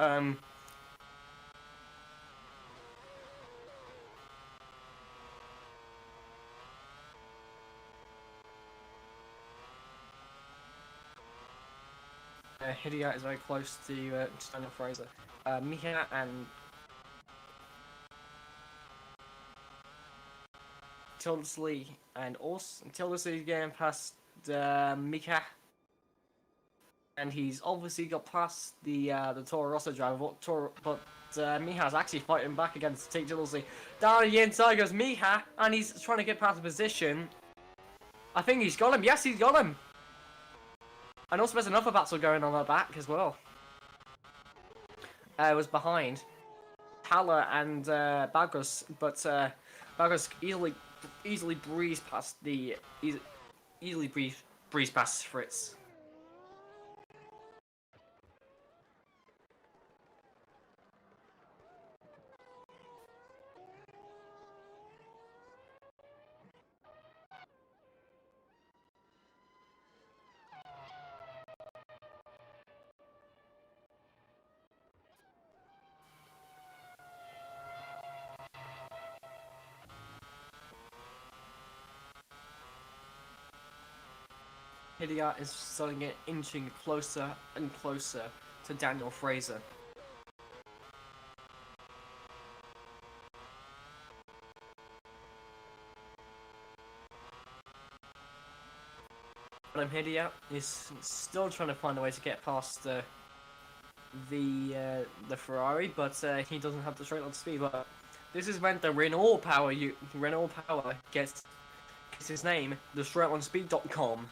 [SPEAKER 1] Hidiat is very close to Daniel Fraser. Mika and Tilsley and also Tilsley getting past Mika, and he's obviously got past the Toro Rosso driver, but Miha's actually fighting back against Tate Tilsley. Down the inside goes Miha, and he's trying to get past the position. I think he's got him. Yes, he's got him. And also there's another battle going on at the back as well. It was behind Haller and Bagos, but Bagos easily breezed past breezed past Fritz. Hidia is starting it inching closer and closer to Daniel Fraser. Hidia is still trying to find a way to get past the Ferrari, but he doesn't have the straight line speed. But this is when the Renault Power gets his name, the straightlinespeed.com.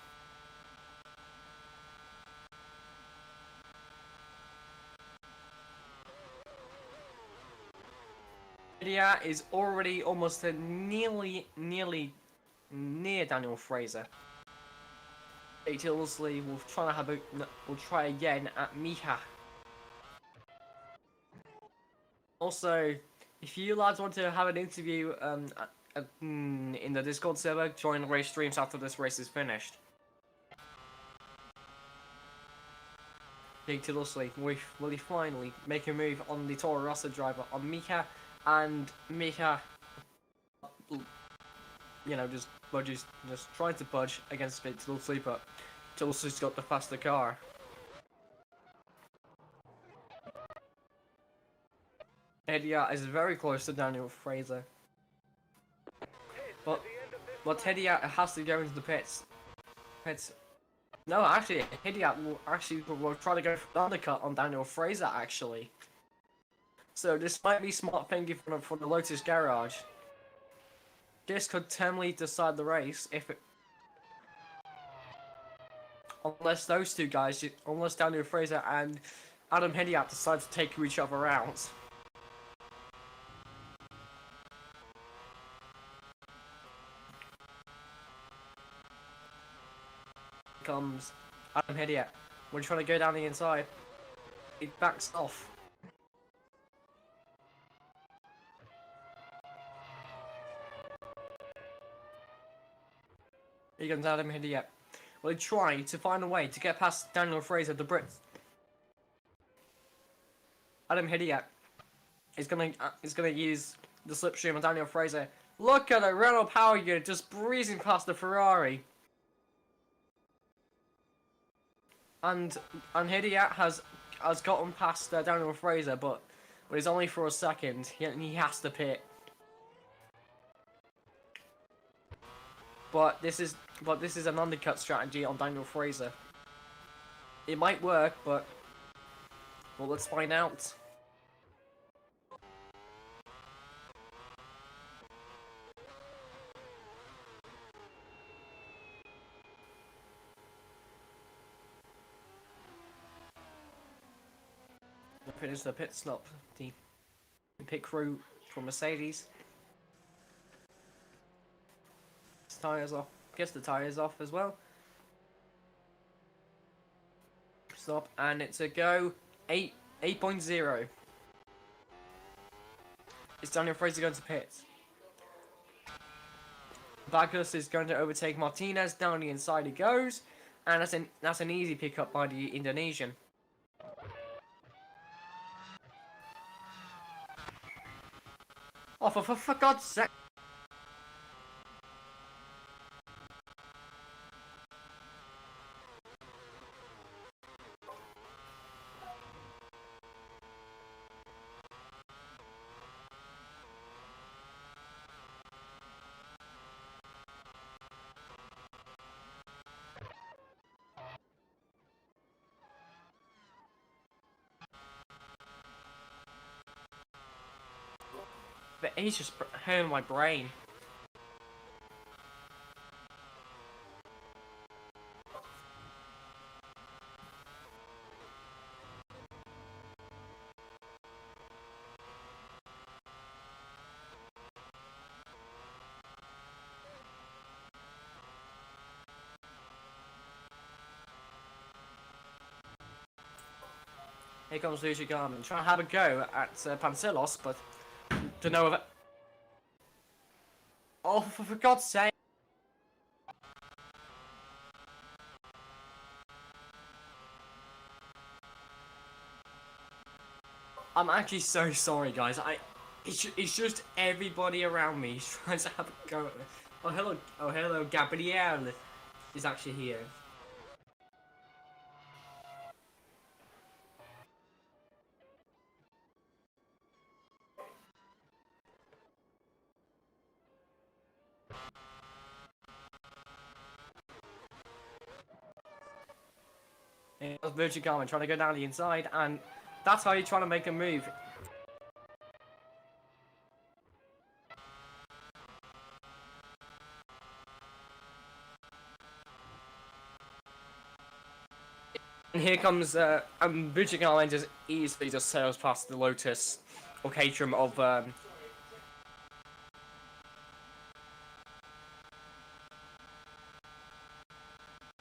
[SPEAKER 1] Hidia is already almost nearly near Daniel Fraser. Tilsley will try again at Mika. Also, if you lads want to have an interview in the Discord server, join the race streams after this race is finished. Big Tilsley will he finally make a move on the Toro Rosso driver on Mika, and Mika, you know, just trying to budge against Big Tilsley, but Tilsley's got the faster car. Hidia is very close to Daniel Fraser. But Hidia has to go into the pits. No, actually, Hidia will try to go for the undercut on Daniel Fraser, actually. So this might be smart thinking from the Lotus Garage. This could terminally decide the race if it... Unless those two guys, unless Daniel Fraser and Adam Hidia decide to take each other out. Comes Adam Hidia. We're trying to go down the inside. It backs off. Here comes Adam Hidia. Well, he tried to find a way to get past Daniel Fraser, the Brit. Adam Hidia is gonna use the slipstream on Daniel Fraser. Look at the Renault Power Unit just breezing past the Ferrari. And Hidia has gotten past Daniel Fraser, but it's only for a second. He has to pit. But this is an undercut strategy on Daniel Fraser. It might work, but well, let's find out. Finish the pit stop. The pit crew from Mercedes. Tires off. Gets the tires off as well. Stop, and it's a go 8.0. It's Daniel Fraser going to pit. Backus is going to overtake Martinez. Down the inside he goes, and that's an easy pickup by the Indonesian. Oh, for God's sake! But he's just hurting my brain. Here comes Lucia Garmin, trying to have a go at Pancelos, but to know of. Oh, for God's sake! I'm actually so sorry, guys. It's just everybody around me trying to have a go at me. Oh hello, Gabrielle is actually here. It was Virgil Garmin trying to go down the inside, and that's how you're trying to make a move. And here comes Virgil Garmin just easily just sails past the Lotus or Caterham of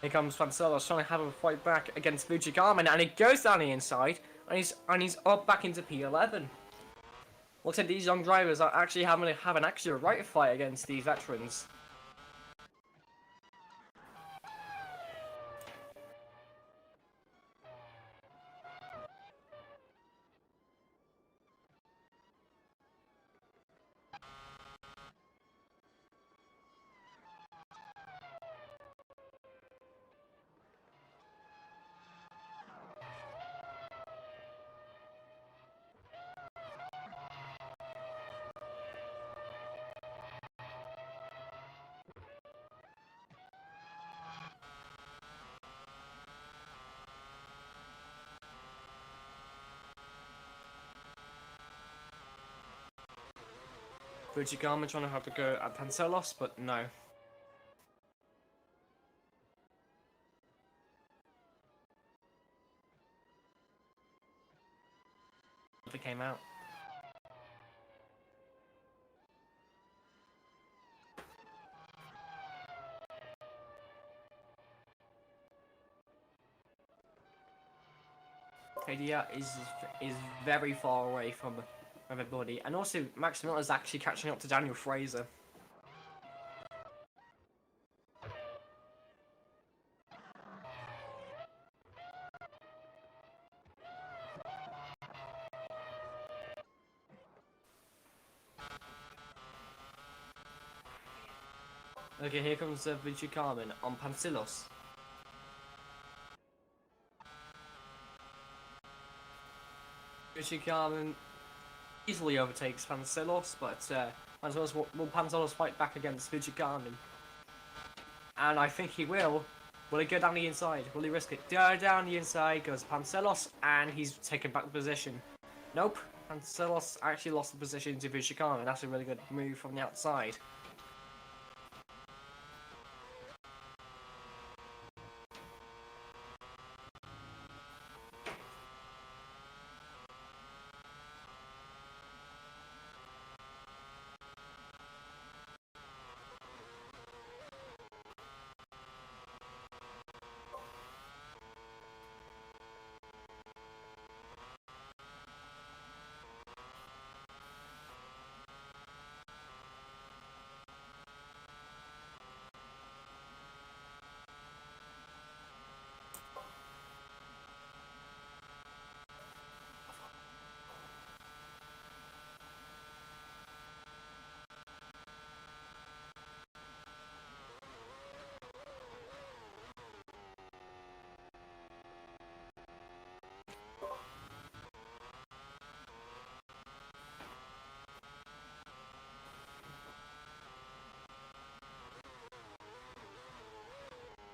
[SPEAKER 1] here comes Vancellos trying to have a fight back against Fujigama, and he goes down the inside, and he's up back into P11. Looks like these young drivers are actually having an actually right fight against these veterans. Fujigama trying to have to go at Pancelos, but no. It came out. Kadia is very far away from everybody, and also Max Miller is actually catching up to Daniel Fraser. Okay, here comes Vinci Carmen on Pancilos. Vinci Carmen easily overtakes Pancilos, but will Pancilos fight back against Vinci Carmen? And I think he will. Will he go down the inside? Will he risk it? Down the inside goes Pancelos, and he's taken back the position. Nope, Pancelos actually lost the position to Vushikana, and that's a really good move from the outside.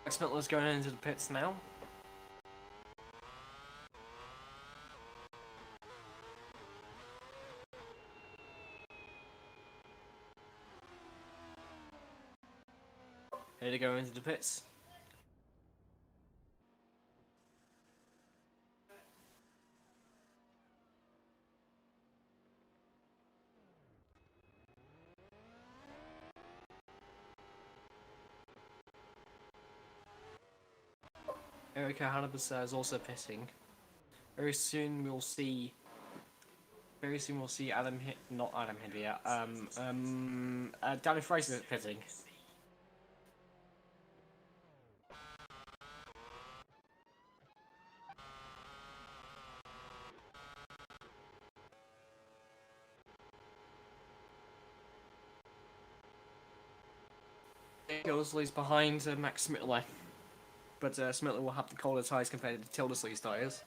[SPEAKER 1] Max Miller's going into the pits now. Here to go into the pits. Erika Hannibus is also pitting. Very soon we'll see Adam not Adam Hindier. Danny Fraser pitting. Tildesley's behind Max Smitley, but Smitley will have the colder tyres compared to Tildesley's tyres.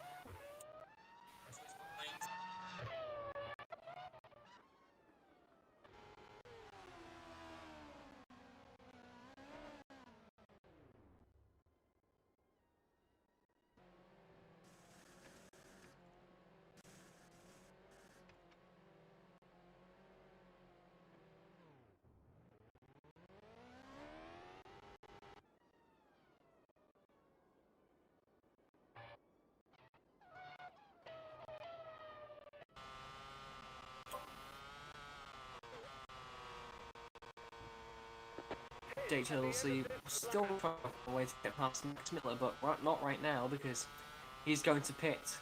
[SPEAKER 1] update Chelsea. Still trying to find a way to get past Max Miller, but not right now because he's going to pit.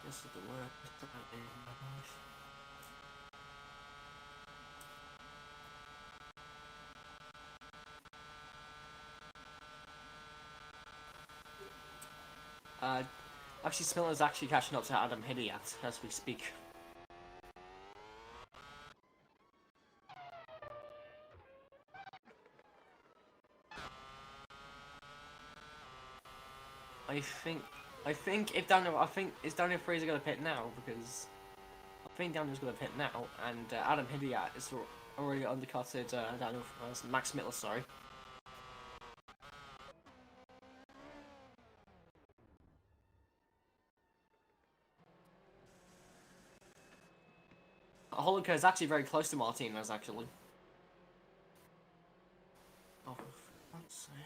[SPEAKER 1] This is the worst day of my life. Actually, Miller's actually catching up to Adam Hidiat as we speak. I think if Daniel, is Daniel Fraser gonna pit now because I think Daniel's gonna pit now, and Adam Hidiat is already undercutted Daniel Max Miller. Sorry. Holliker is actually very close to Martinez, actually. Oh, for fuck's sake.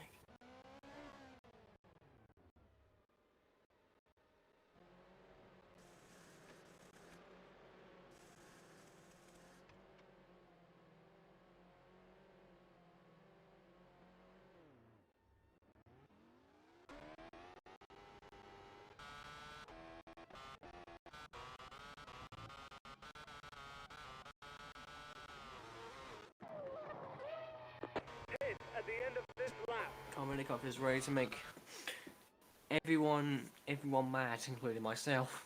[SPEAKER 2] At the end of this lap.
[SPEAKER 1] Karmenikov is ready to make everyone mad, including myself.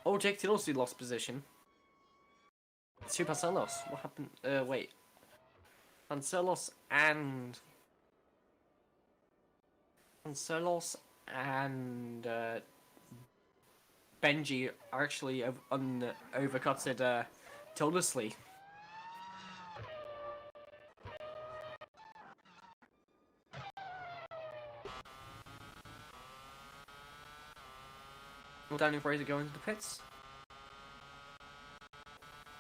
[SPEAKER 1] Oh, Jake Tilosi lost position. Two Pancelos. What happened? Wait. Pancelos and Benji are actually overcutted Tildesley. Will Daniel Fraser go into the pits?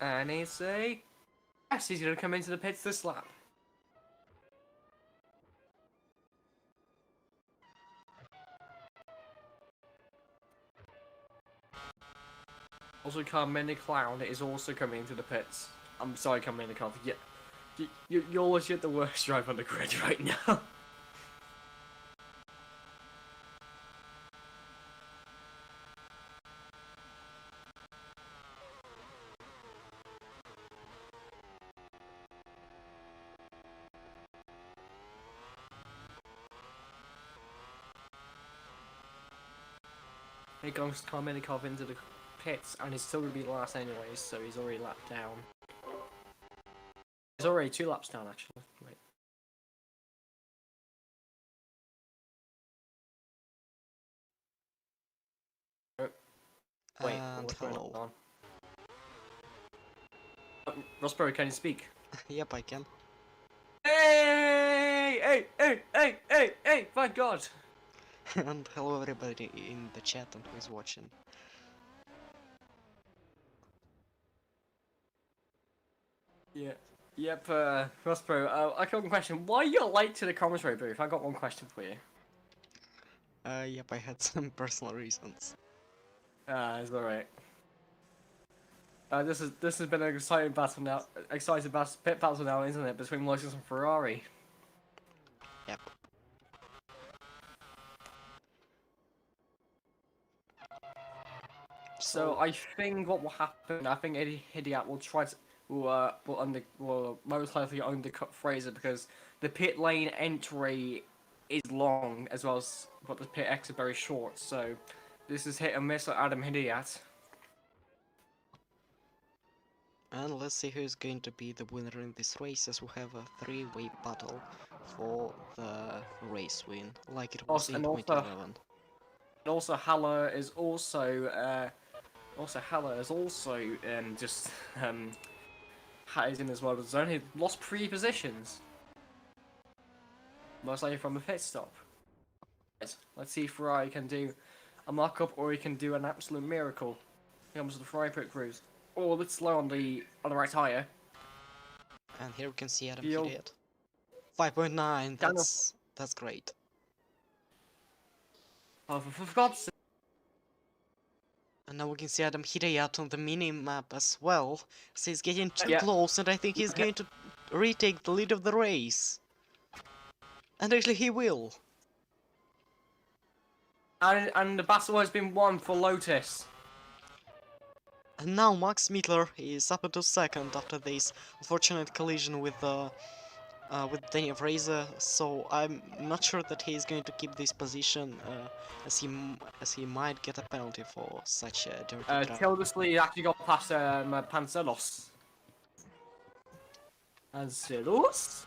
[SPEAKER 1] And he's yes, he's gonna come into the pits this lap. Also, Carmine Clown is also coming into the pits. I'm sorry, Carmine Clown. Yeah, you're legit the worst driver on the grid right now. Here comes Karmenikov into the pits, and he's still going to be last anyways, so he's already lapped down. He's already 2 laps down, actually. Wait. Wait, what's going on? Rossborough, can you speak?
[SPEAKER 3] Yep, I can.
[SPEAKER 1] Hey! Hey! Thank God!
[SPEAKER 3] And hello everybody in the chat and who is watching.
[SPEAKER 1] Yeah. Yep, Rossborough, I got one question. Why are you late to the commentary booth? I got one question for you.
[SPEAKER 3] Yep, I had some personal reasons.
[SPEAKER 1] It's alright. This has been an exciting pit battle now, isn't it, between Lotus and Ferrari?
[SPEAKER 3] Yep.
[SPEAKER 1] So I think what will happen, I think Eddie Hidiat will try to will most likely undercut Fraser because the pit lane entry is long as well as but the pit exit very short. So this is hit and miss at Adam Hidiat.
[SPEAKER 3] And let's see who's going to be the winner in this race, as we have a 3-way battle for the race win, like it was in 2011.
[SPEAKER 1] And also Haller is also is in as well as only lost 3 positions. most likely from a pit stop. Yes. Let's see if Ferrari can do a mock-up or he can do an absolute miracle. Here comes the Ferrari pit crews. Oh, a bit slow on the right tyre.
[SPEAKER 3] And here we can see Adam
[SPEAKER 1] Yo.
[SPEAKER 3] hit it. 5.9,
[SPEAKER 1] Daniel.
[SPEAKER 3] that's great.
[SPEAKER 1] Oh, for God's sake.
[SPEAKER 3] And now we can see Adam Hidayat on the mini-map as well. So he's getting too
[SPEAKER 1] Yeah.
[SPEAKER 3] close, and I think he's going to retake the lead of the race. And actually he will.
[SPEAKER 1] And the battle has been won for Lotus.
[SPEAKER 3] And now Max Mittler is up into second after this unfortunate collision with Daniel Fraser. So I'm not sure that he's going to keep this position, as he might get a penalty for such a dirty drive.
[SPEAKER 1] Tildesley actually got past Panzeros. Panzeros?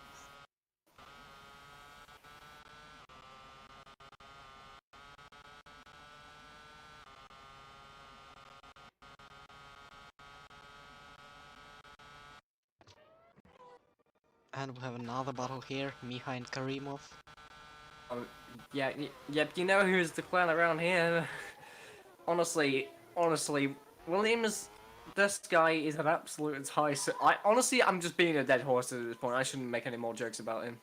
[SPEAKER 3] And we have another battle here, Miha and Karimov.
[SPEAKER 1] Oh, yeah, yep, you know who's the clan around here. honestly, Williams, this guy is an absolute high. I'm just being a dead horse at this point. I shouldn't make any more jokes about him.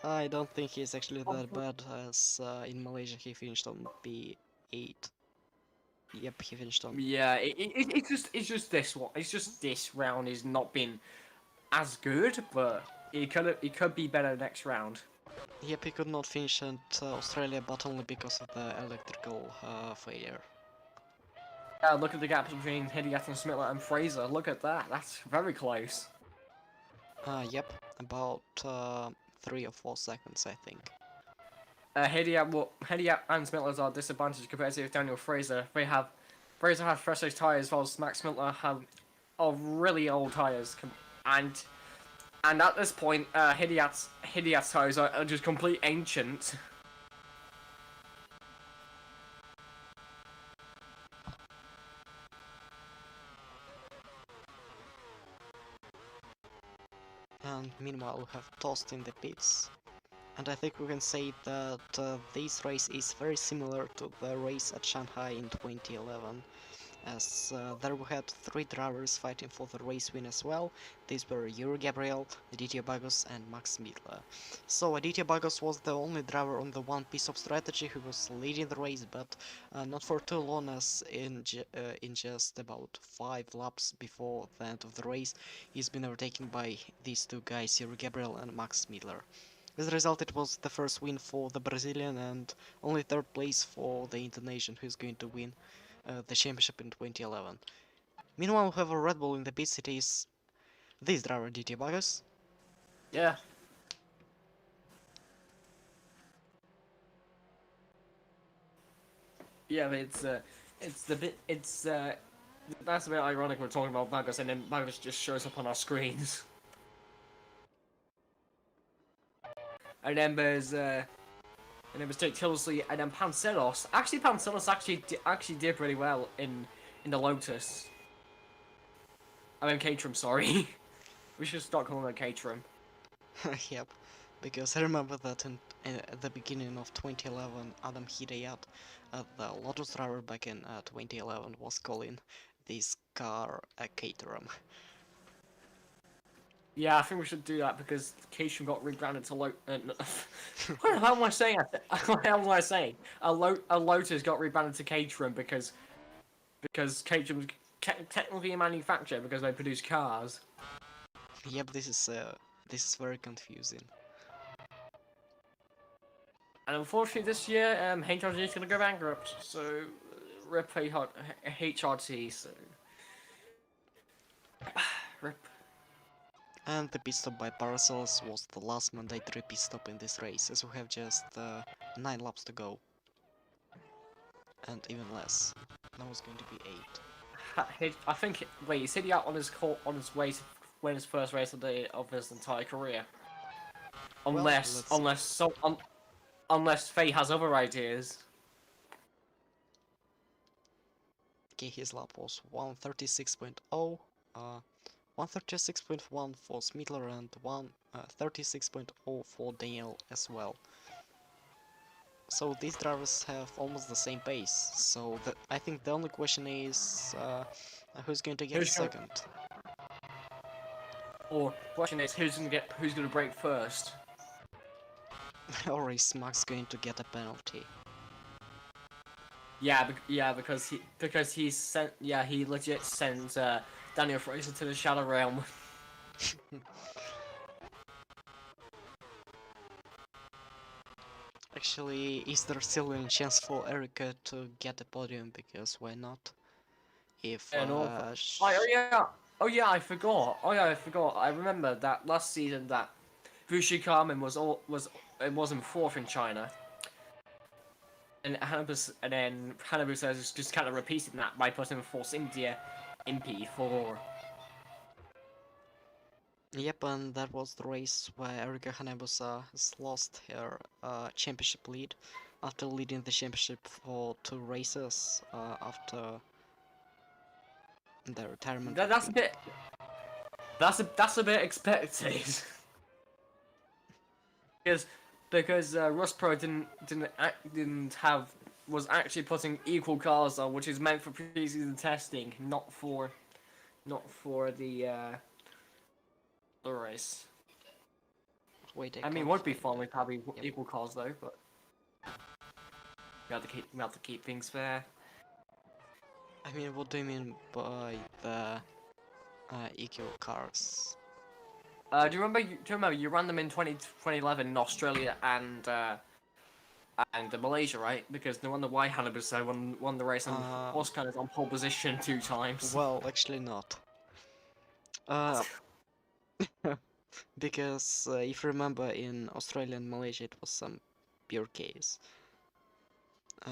[SPEAKER 3] I don't think he's actually that bad, as in Malaysia he finished on P8. Yep, he finished on.
[SPEAKER 1] Yeah, it's just this one. It's just this round is not been as good, but it could be better next round.
[SPEAKER 3] Yep, he could not finish at Australia, but only because of the electrical failure.
[SPEAKER 1] Yeah, look at the gap between Hidiat and Smitler and Fraser. Look at that. That's very close.
[SPEAKER 3] Yep, about 3 or 4 seconds, I think.
[SPEAKER 1] Hidiat and Smitler's are disadvantaged compared to Daniel Fraser. Fraser has fresh tyres, whilst Max Smitler have really old tyres, and at this point, Hidiat's tyres are just complete ancient.
[SPEAKER 3] And meanwhile we have Toast in the pits. And I think we can say that this race is very similar to the race at Shanghai in 2011, as there we had 3 drivers fighting for the race win as well. These were Yuri Gabriel, Aditya Bagos and Max Mittler. So Aditya Bagos was the only driver on the one piece of strategy who was leading the race, but not for too long, as in just about 5 laps before the end of the race he's been overtaken by these 2 guys, Yuri Gabriel and Max Mittler. As a result, it was the first win for the Brazilian and only 3rd place for the Indonesian, who is going to win the championship in 2011. Meanwhile, we have a Red Bull in the pits. It is this driver, DT Bagos.
[SPEAKER 1] Yeah. Yeah, but that's a bit ironic we're talking about Bagos and then Bagos just shows up on our screens. And then there's Jake Tilsley and then Panzeros. Actually, Panzeros actually did pretty well in the Lotus. I mean Caterham, sorry. We should start calling him Caterham.
[SPEAKER 3] Yep, because I remember that at the beginning of 2011, Adam Hidayat, the Lotus driver back in 2011, was calling this car a Caterham.
[SPEAKER 1] Yeah, I think we should do that because Caterham got rebranded to Lotus. What the hell am I saying? What the hell am I saying? A Lotus got rebranded to Caterham because Caterham's technically a manufacturer because they produce cars.
[SPEAKER 3] Yep, this is very confusing.
[SPEAKER 1] And unfortunately, this year, HRT is going to go bankrupt. So, rip HRT. So, rip.
[SPEAKER 3] And the pit stop by Paracels was the last mandatory pit stop in this race, as we have just 9 laps to go. And even less. Now it's going to be 8.
[SPEAKER 1] I think. Wait, is he out on his way to win his first race of his entire career? Unless Faye has other ideas.
[SPEAKER 3] Okay, his lap was 136.0. 136.1 for Smitler and 136.0 for Daniel as well. So these drivers have almost the same pace. So I think the only question is who's going to get
[SPEAKER 1] Who's gonna,
[SPEAKER 3] second.
[SPEAKER 1] or question is who's gonna break first?
[SPEAKER 3] Or is Max going to get a penalty?
[SPEAKER 1] Yeah, because he legit sends Daniel Fraser to the Shadow Realm.
[SPEAKER 3] Actually, is there still any chance for Erica to get a podium? Because why not? If
[SPEAKER 1] And all. Oh yeah, I forgot. I remember that last season that Bushi Carmen it wasn't fourth in China. And then Hanabu says just kind of repeated that by putting Force India in P4.
[SPEAKER 3] Yep, and that was the race where Erika Hanebusa has lost her championship lead after leading the championship for 2 races after the retirement.
[SPEAKER 1] That's a bit. That's a bit expected. because Rust Pro was actually putting equal cars on, which is meant for preseason testing, not for the race.
[SPEAKER 3] Wait,
[SPEAKER 1] I mean, it would be fun with having equal cars though, but we have to keep things fair.
[SPEAKER 3] I mean, what do you mean by the equal cars?
[SPEAKER 1] Do you remember you ran them in 2011 in Australia and Malaysia, right? Because no wonder why Hanabusa won the race and Oscar is on pole position 2 times.
[SPEAKER 3] Well, actually not. Because if you remember, in Australia and Malaysia it was some pure case.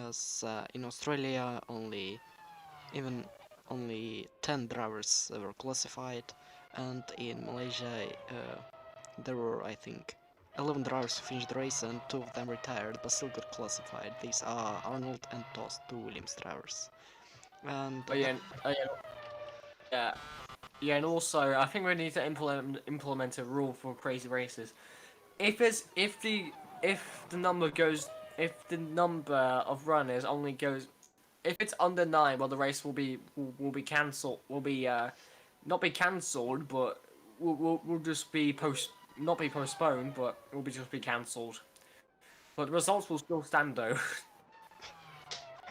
[SPEAKER 3] As in Australia only 10 drivers were classified, and in Malaysia there were, I think, 11 drivers who finished the race and 2 of them retired but still got classified. These are Arnold and Tost, 2 Williams drivers. And
[SPEAKER 1] Yeah, and also I think we need to implement a rule for crazy races. If the number of runners only goes, if it's under 9, well, the race will be cancelled. Will be not be cancelled, but will just be not be postponed, but it will be just be cancelled. But the results will still stand though.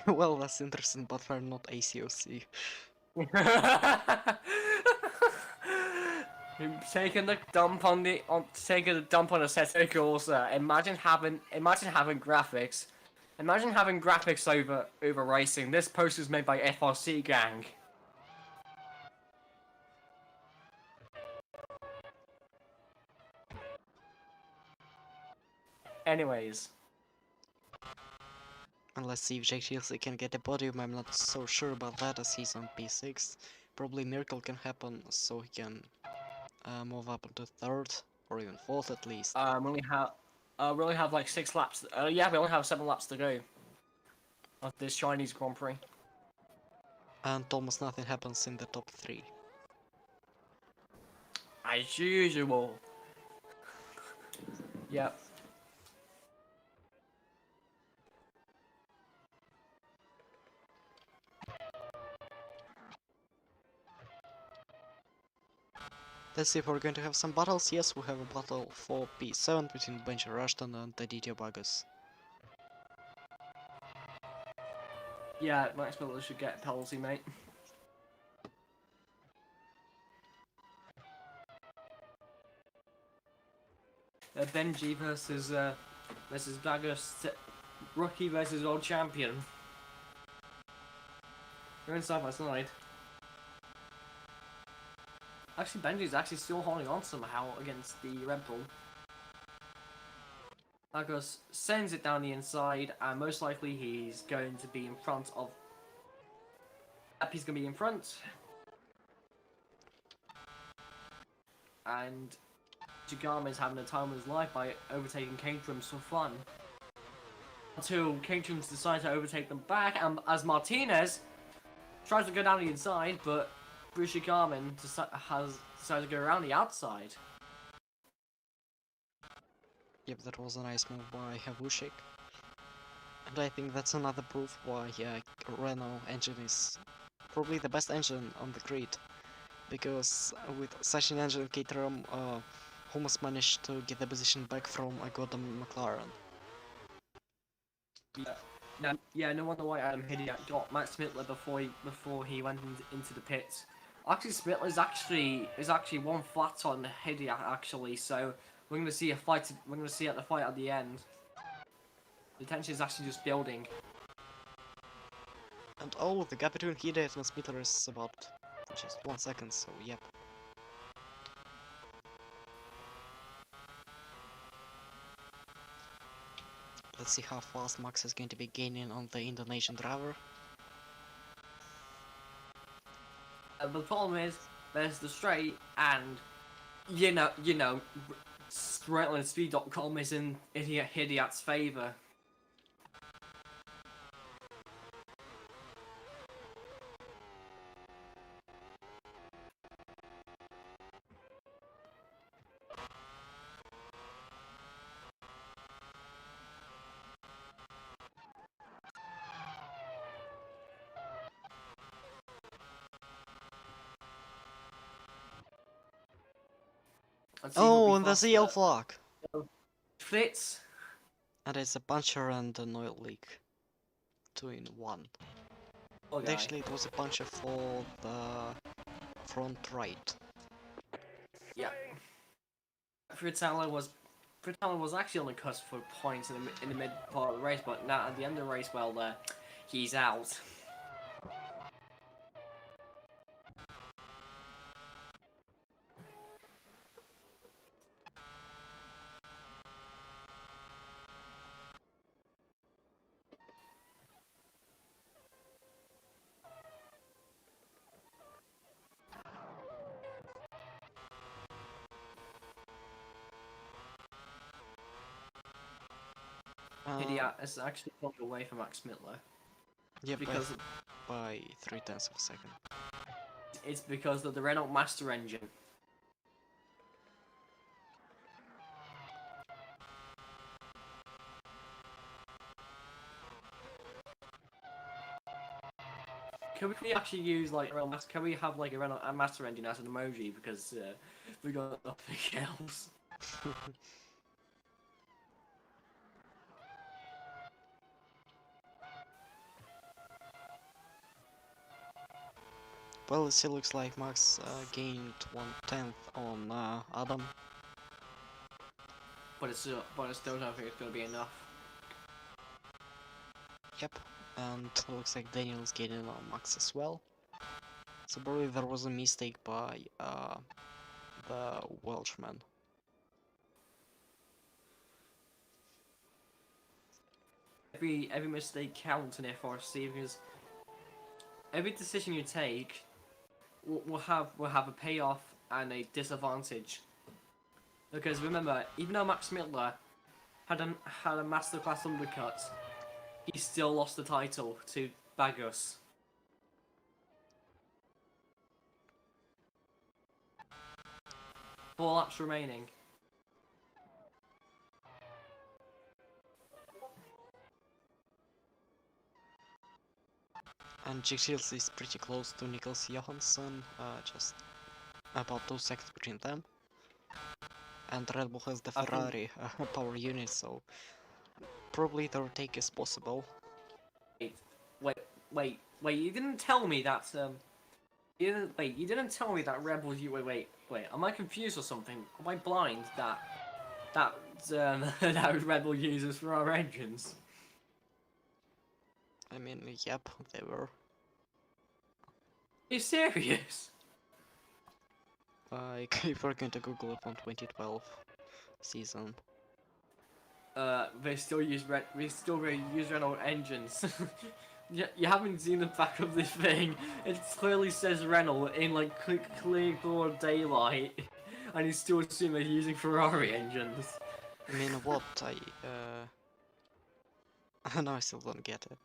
[SPEAKER 3] well, that's interesting, but we're not ACOC.
[SPEAKER 1] Taking a dump on a set of goals. Imagine having graphics. Imagine having graphics over racing. This post is made by FRC gang. Anyways.
[SPEAKER 3] And let's see if Jake Chelsea can get a podium. I'm not so sure about that as he's on P6. Probably miracle can happen so he can move up into 3rd or even 4th at least.
[SPEAKER 1] We only have like 6 laps. Yeah, we only have 7 laps to go of this Chinese Grand Prix.
[SPEAKER 3] And almost nothing happens in the top 3.
[SPEAKER 1] As usual. Yep.
[SPEAKER 3] Let's see if we're going to have some battles. Yes, we have a battle for P7 between Benji Rushton and Aditya Bagas.
[SPEAKER 1] Yeah, Max Miller should get a penalty, mate. Benji versus Bagus, rookie versus world champion. They're in side by side. Actually, Benji's actually still holding on somehow against the Red Bull. Bagus sends it down the inside, and most likely he's going to be in front of. He's going to be in front. And Jagama is having a time of his life by overtaking Caterhams for fun. Until Caterhams decide to overtake them back, and as Martinez tries to go down the inside, but Bushi Garmin has decided to go around the outside.
[SPEAKER 3] Yep, that was a nice move by Havushik. And I think that's another proof why Renault engine is probably the best engine on the grid. Because with such an engine, Caterham almost managed to get the position back from a Gordon McLaren.
[SPEAKER 1] No wonder why Adam Hidiak got Max Smittler before he went into the pits. Actually, Smittler is actually one flat on Hidiak actually, so we're gonna see a fight. We're gonna see the fight at the end. The tension is actually just building.
[SPEAKER 3] And oh, the gap between Hidiak and Smittler is about just 1 second, so yep. Let's see how fast Max is going to be gaining on the Indonesian driver.
[SPEAKER 1] The problem is there's the straight, and Straightlinespeed.com is in Hidiak's favor.
[SPEAKER 3] Oh, and the CL flag!
[SPEAKER 1] Fits.
[SPEAKER 3] And it's a puncture and an oil leak. 2 in 1.
[SPEAKER 1] Okay.
[SPEAKER 3] Actually, it was a puncture for the front right.
[SPEAKER 1] Yeah. Fritella was actually on the cusp for points in the mid part of the race, but now at the end of the race, well, he's out. Hidiak is actually pulled away from Max Mittler.
[SPEAKER 3] Yeah,
[SPEAKER 1] because
[SPEAKER 3] by 0.3 of a second.
[SPEAKER 1] it's because of the Renault Master engine. Can we actually use like Renault Master? Can we have like a Renault Master engine as an emoji because we got nothing else?
[SPEAKER 3] Well, it still looks like Max gained 1/10 on Adam.
[SPEAKER 1] But I still don't think it's gonna be enough.
[SPEAKER 3] Yep, and it looks like Daniel's gaining on Max as well. So probably there was a mistake by the Welshman.
[SPEAKER 1] Every mistake counts in FRC because every decision you take will have a payoff and a disadvantage. Because remember, even though Max Mittler had a masterclass undercut, he still lost the title to Bagus. 4 laps remaining.
[SPEAKER 3] And Jake Shields is pretty close to Nicholas Johansson, just about 2 seconds between them. And Red Bull has the Ferrari power unit, so probably the retake is possible.
[SPEAKER 1] Wait, you didn't tell me that, you didn't tell me that Red Bull, wait, am I confused or something? Am I blind that Red Bull uses for our engines?
[SPEAKER 3] I mean, yep, they were.
[SPEAKER 1] Are you serious?
[SPEAKER 3] Like, if we're going to Google it on 2012 season.
[SPEAKER 1] They still use Renault engines. You haven't seen the back of this thing. It clearly says Renault in like clear broad daylight, and you still assume they're using Ferrari engines.
[SPEAKER 3] I mean, what? No, I still don't get it.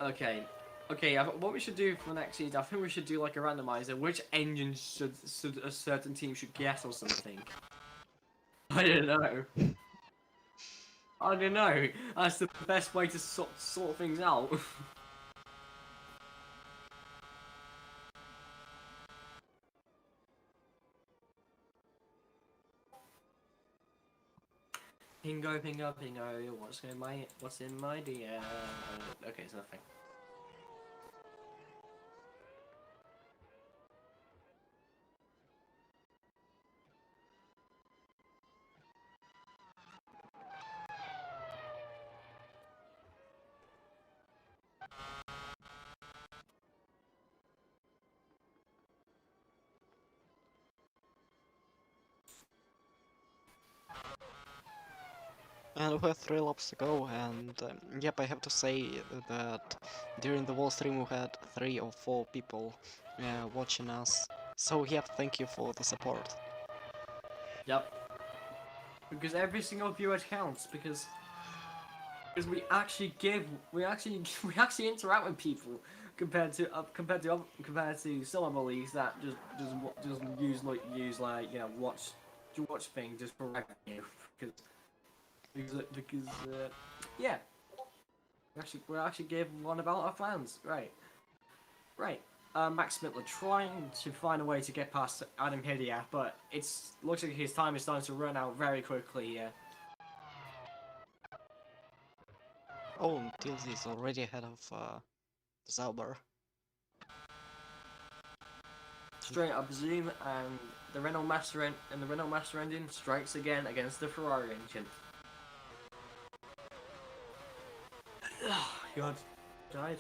[SPEAKER 1] Okay, Okay, what we should do for next season, I think we should do like a randomizer. Which engine should a certain team should get or something? I don't know. I don't know. That's the best way to sort things out. Pingo, pingo, pingo. What's in my DM? Okay, it's nothing.
[SPEAKER 3] And we have 3 laps to go, and yep, I have to say that during the whole stream we had 3 or 4 people watching us. So yep, thank you for the support.
[SPEAKER 1] Yep. Because every single viewer counts. Because we actually we actually interact with people compared to some other leagues that just use like watch things just for revenue. Because yeah, we actually gave one about our fans. Right. Max Mittler trying to find a way to get past Adam Hidia, but looks like his time is starting to run out very quickly. Yeah.
[SPEAKER 3] Oh, TLZ is already ahead of Zauber.
[SPEAKER 1] Straight up zoom, and the Renault Master engine strikes again against the Ferrari engine. God, died.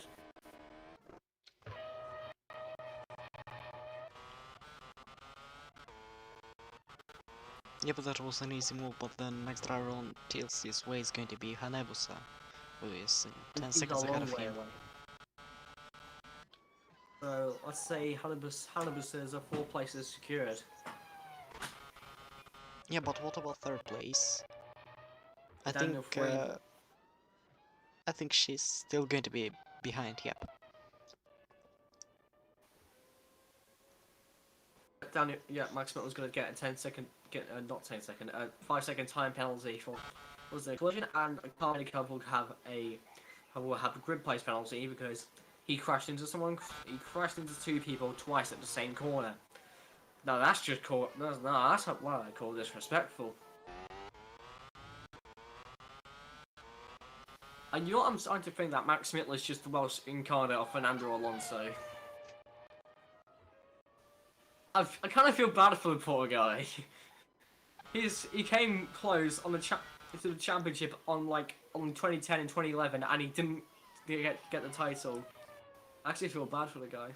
[SPEAKER 3] Yeah, but that was an easy move, but then next driver on TLC's way is going to be Hanebusa, who is 10
[SPEAKER 1] He's
[SPEAKER 3] seconds
[SPEAKER 1] a
[SPEAKER 3] ahead
[SPEAKER 1] long
[SPEAKER 3] of
[SPEAKER 1] way
[SPEAKER 3] him.
[SPEAKER 1] away. So let's say Hanebusa's are 4 places secured.
[SPEAKER 3] Yeah, but what about 3rd place?
[SPEAKER 1] Daniel Freeman.
[SPEAKER 3] I think she's still going to be behind, yep.
[SPEAKER 1] Max Mittler's going to get a 5-second time penalty for the collision, and Carmody Cub will have a grid place penalty because he crashed into someone. He crashed into 2 people twice at the same corner. No, that's just that's not what I call disrespectful. And you know what, I'm starting to think that Max Mittler is just the Welsh incarnate of Fernando Alonso. I kind of feel bad for the poor guy. He came close on to the championship on 2010 and 2011, and he didn't get the title. I actually feel bad for the guy.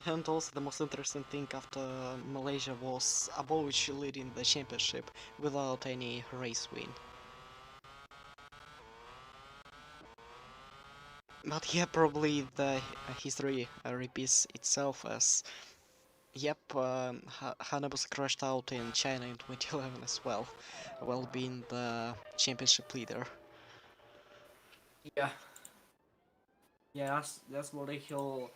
[SPEAKER 3] And also the most interesting thing after Malaysia was Abovic leading the championship without any race win. But yeah, probably the history repeats itself as, yep, Hanebusa crashed out in China in 2011 as well, while being the championship leader.
[SPEAKER 1] Yeah. Yeah, that's what they call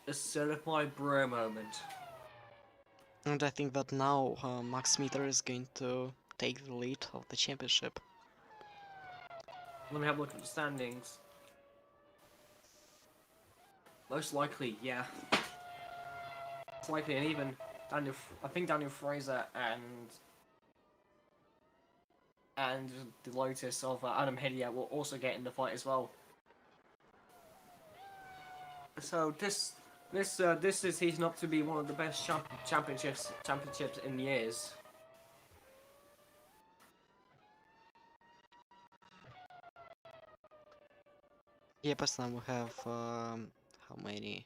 [SPEAKER 1] a certified bro moment.
[SPEAKER 3] And I think that now Max Mitter is going to take the lead of the championship.
[SPEAKER 1] Let me have a look at the standings. Most likely, yeah. It's likely, and even I think Daniel Fraser and the Lotus of Adam Hidia will also get in the fight as well. So this is heating up to be one of the best championships in years.
[SPEAKER 3] Yeah, but now we have how many?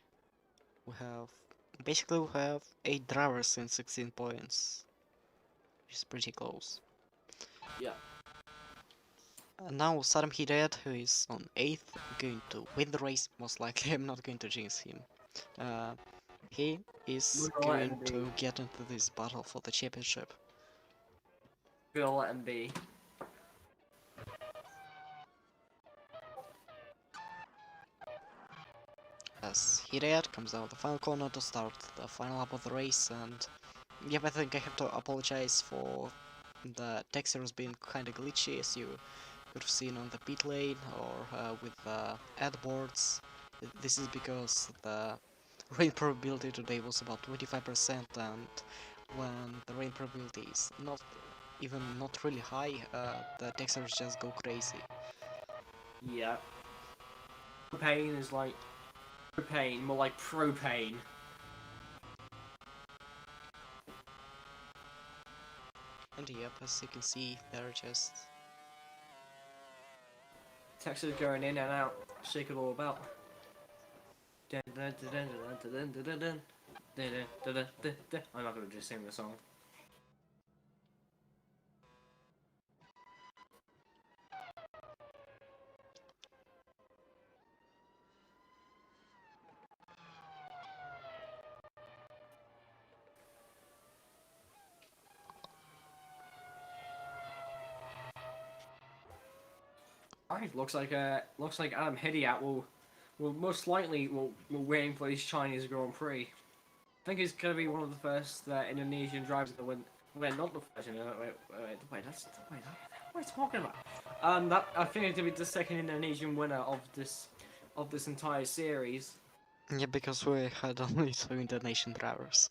[SPEAKER 3] We have basically we have 8 drivers in 16 points, which is pretty close.
[SPEAKER 1] Yeah.
[SPEAKER 3] And now Saddam Hidayat, who is on 8th, going to win the race. Most likely, I'm not going to jinx him. He is
[SPEAKER 1] We're gonna let
[SPEAKER 3] going
[SPEAKER 1] him
[SPEAKER 3] to
[SPEAKER 1] be.
[SPEAKER 3] get into this battle for the championship.
[SPEAKER 1] We're gonna let him be.
[SPEAKER 3] as Hidayat comes down the final corner to start the final lap of the race, and yep, I think I have to apologize for the textures being kinda glitchy, as you could have seen on the pit lane or with the ad boards. This is because the rain probability today was about 25%, and when the rain probability is not really high, the textures just go crazy.
[SPEAKER 1] Yeah. Propane is like propane, more like propane.
[SPEAKER 3] And yep, as you can see, they're just
[SPEAKER 1] Texas going in and out. Shake it all about. I'm not gonna just sing the song. Alright, looks like Adam Hidiat will most likely will win for his Chinese Grand Prix. I think he's gonna be one of the first Indonesian drivers to win. Wait, not the first. Wait, that's wait. What are you talking about? That I think it's gonna be the second Indonesian winner of this entire series.
[SPEAKER 3] yeah, because we had only 2 Indonesian drivers.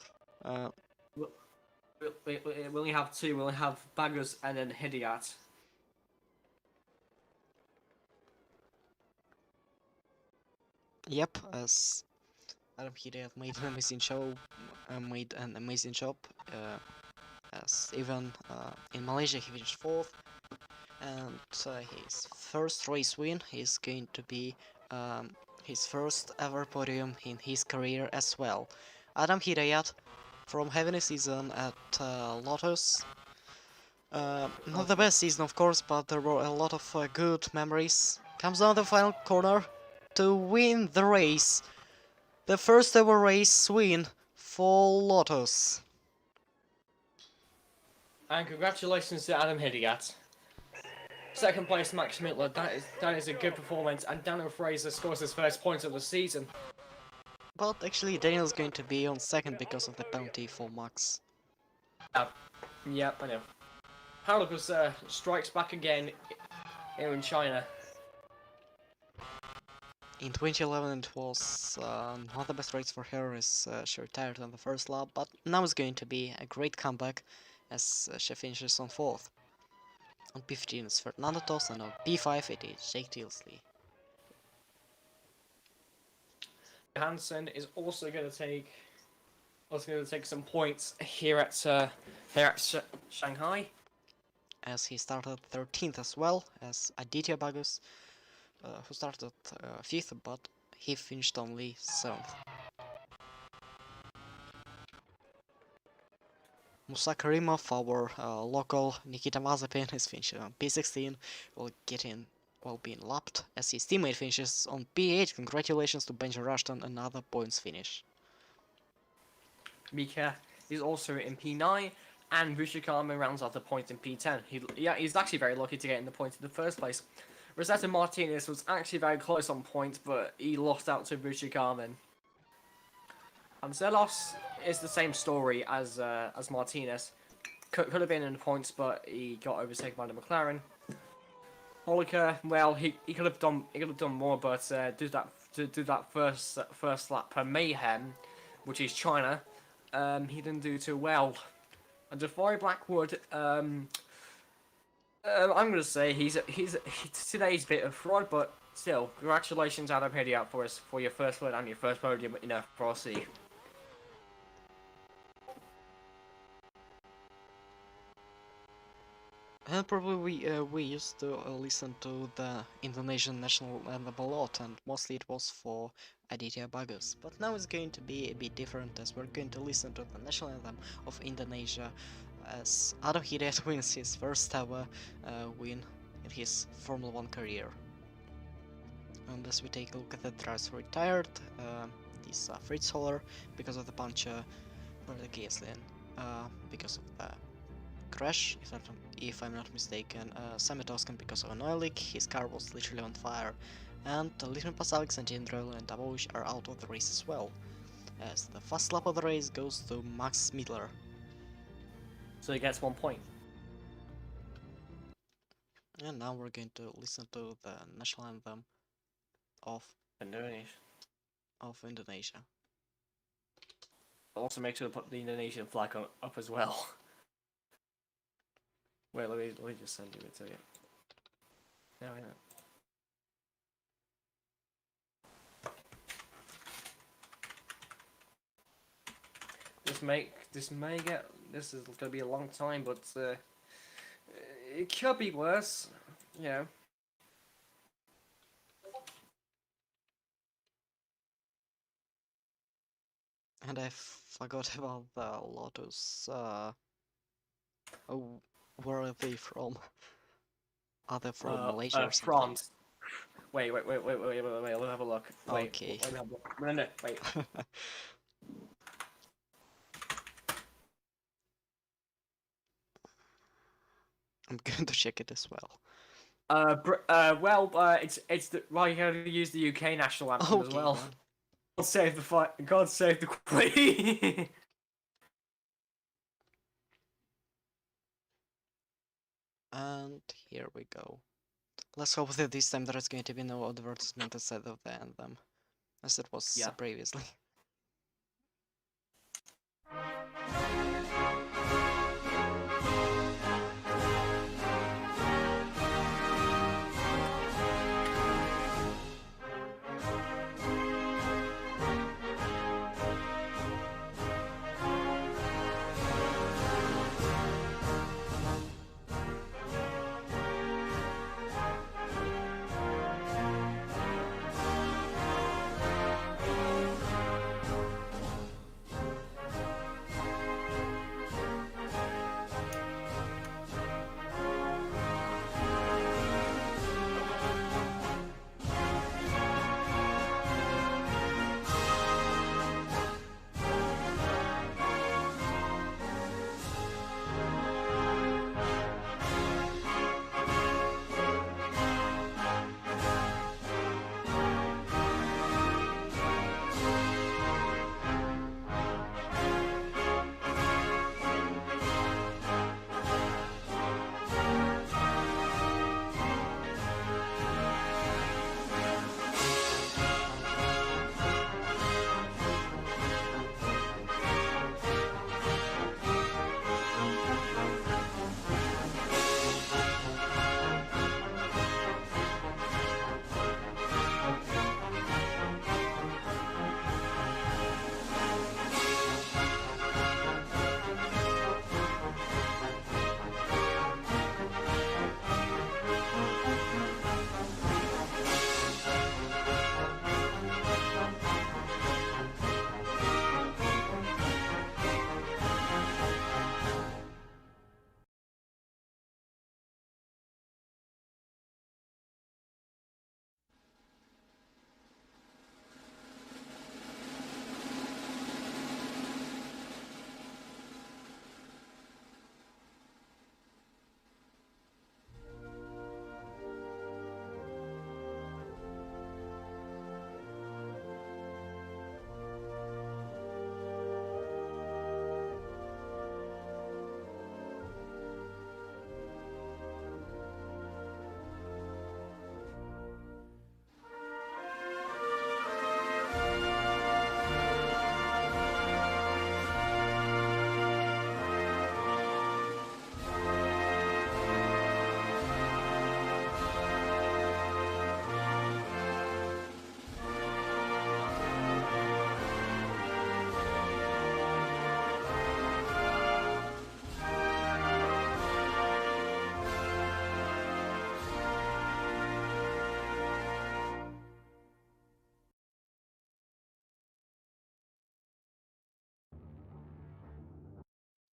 [SPEAKER 1] We only have two. We only have Bagus and then Hidiat.
[SPEAKER 3] Yep, as Adam Hidayat made an amazing show, made an amazing job. As even in Malaysia he finished 4th, and his first race win is going to be his first ever podium in his career as well. Adam Hidayat, from having a season at Lotus, not the best season of course, but there were a lot of good memories, comes down the final corner to win the race. The first ever race win for Lotus.
[SPEAKER 1] And congratulations to Adam Hidiat. Second place, Max Mittler. That is a good performance. And Daniel Fraser scores his first points of the season.
[SPEAKER 3] But actually Daniel's going to be on second because of the penalty for Max.
[SPEAKER 1] Yep, I know. Lucas strikes back again here in China.
[SPEAKER 3] In 2011 it was not the best race for her, as she retired on the first lap, but now it's going to be a great comeback as she finishes on 4th. On P15 is Fernando Tost, and on P5 it is Jake Tilsley.
[SPEAKER 1] Hansen is also going to take some points here at Shanghai,
[SPEAKER 3] as he started 13th as well as Aditya Bagus, who started 5th, but he finished only 7th. Musa Karimov, our local Nikita Mazepin, is finishing on P16, while being lapped as his teammate finishes on P8. Congratulations to Benji Rushton, another points finish.
[SPEAKER 1] Mika is also in P9, and Vushikama rounds off the points in P10. He's actually very lucky to get in the points in the first place. Rosetta Martinez was actually very close on points, but he lost out to Vushikama. And Zelos is the same story as Martinez. Could have been in the points, but he got overtaken by the McLaren. Holliker, well, he could have done more, but do that first lap per Mayhem, which is China, he didn't do too well. And Jafari Blackwood, I'm gonna say he's today's bit of fraud, but still, congratulations Adam Hidiat for your first win and your first podium in FRC.
[SPEAKER 3] And probably we used to listen to the Indonesian national anthem a lot, and mostly it was for Aditya Bagus. But now it's going to be a bit different, as we're going to listen to the national anthem of Indonesia, as Adam Hidayat wins his first ever win in his Formula 1 career. And as we take a look at the drivers who retired, this Fritz Holler because of the puncture, Roger Gieslin because of the crash, if I'm not mistaken, Sammy Toscan because of an oil leak. His car was literally on fire, And Little Pass Alexandro and Davosh are out of the race as well, as the first lap of the race goes to Max Midler.
[SPEAKER 1] So he gets 1 point.
[SPEAKER 3] And now we're going to listen to the national anthem of
[SPEAKER 1] Indonesia.
[SPEAKER 3] Indonesia.
[SPEAKER 1] Also make sure to put the Indonesian flag up as well. Wait, let me just send it to you. No, I know. This is gonna be a long time, but it could be worse. You know.
[SPEAKER 3] And I forgot about the Lotus. Oh, where are they from? Are they from Malaysia or something?
[SPEAKER 1] France. Wait. Let me have a look. Wait.
[SPEAKER 3] Okay.
[SPEAKER 1] Let me have a look. No, wait.
[SPEAKER 3] I'm going to check it as well.
[SPEAKER 1] It's the you gotta use the UK national anthem as
[SPEAKER 3] Okay,
[SPEAKER 1] well.
[SPEAKER 3] then.
[SPEAKER 1] God save the fight. God save the Queen.
[SPEAKER 3] And here we go. Let's hope that this time there is going to be no advertisement instead of the anthem, as it was
[SPEAKER 1] Yeah.
[SPEAKER 3] previously.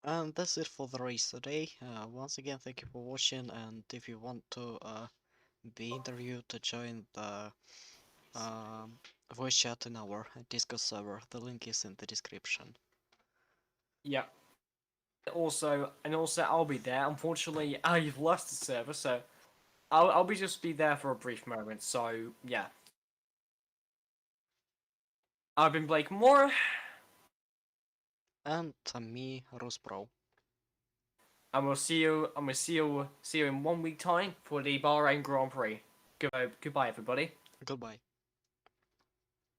[SPEAKER 3] And that's it for the race today. Once again, thank you for watching, and if you want to be interviewed to join the voice chat in our Discord server, the link is in the description.
[SPEAKER 1] Yeah. Also, I'll be there. Unfortunately, I've lost the server, so I'll be there for a brief moment. So yeah, I've been Blake Moore,
[SPEAKER 3] And me, Rus Pro.
[SPEAKER 1] and we'll see you. And we'll see you in 1 week time for the Bahrain Grand Prix. Goodbye, everybody.
[SPEAKER 3] Goodbye.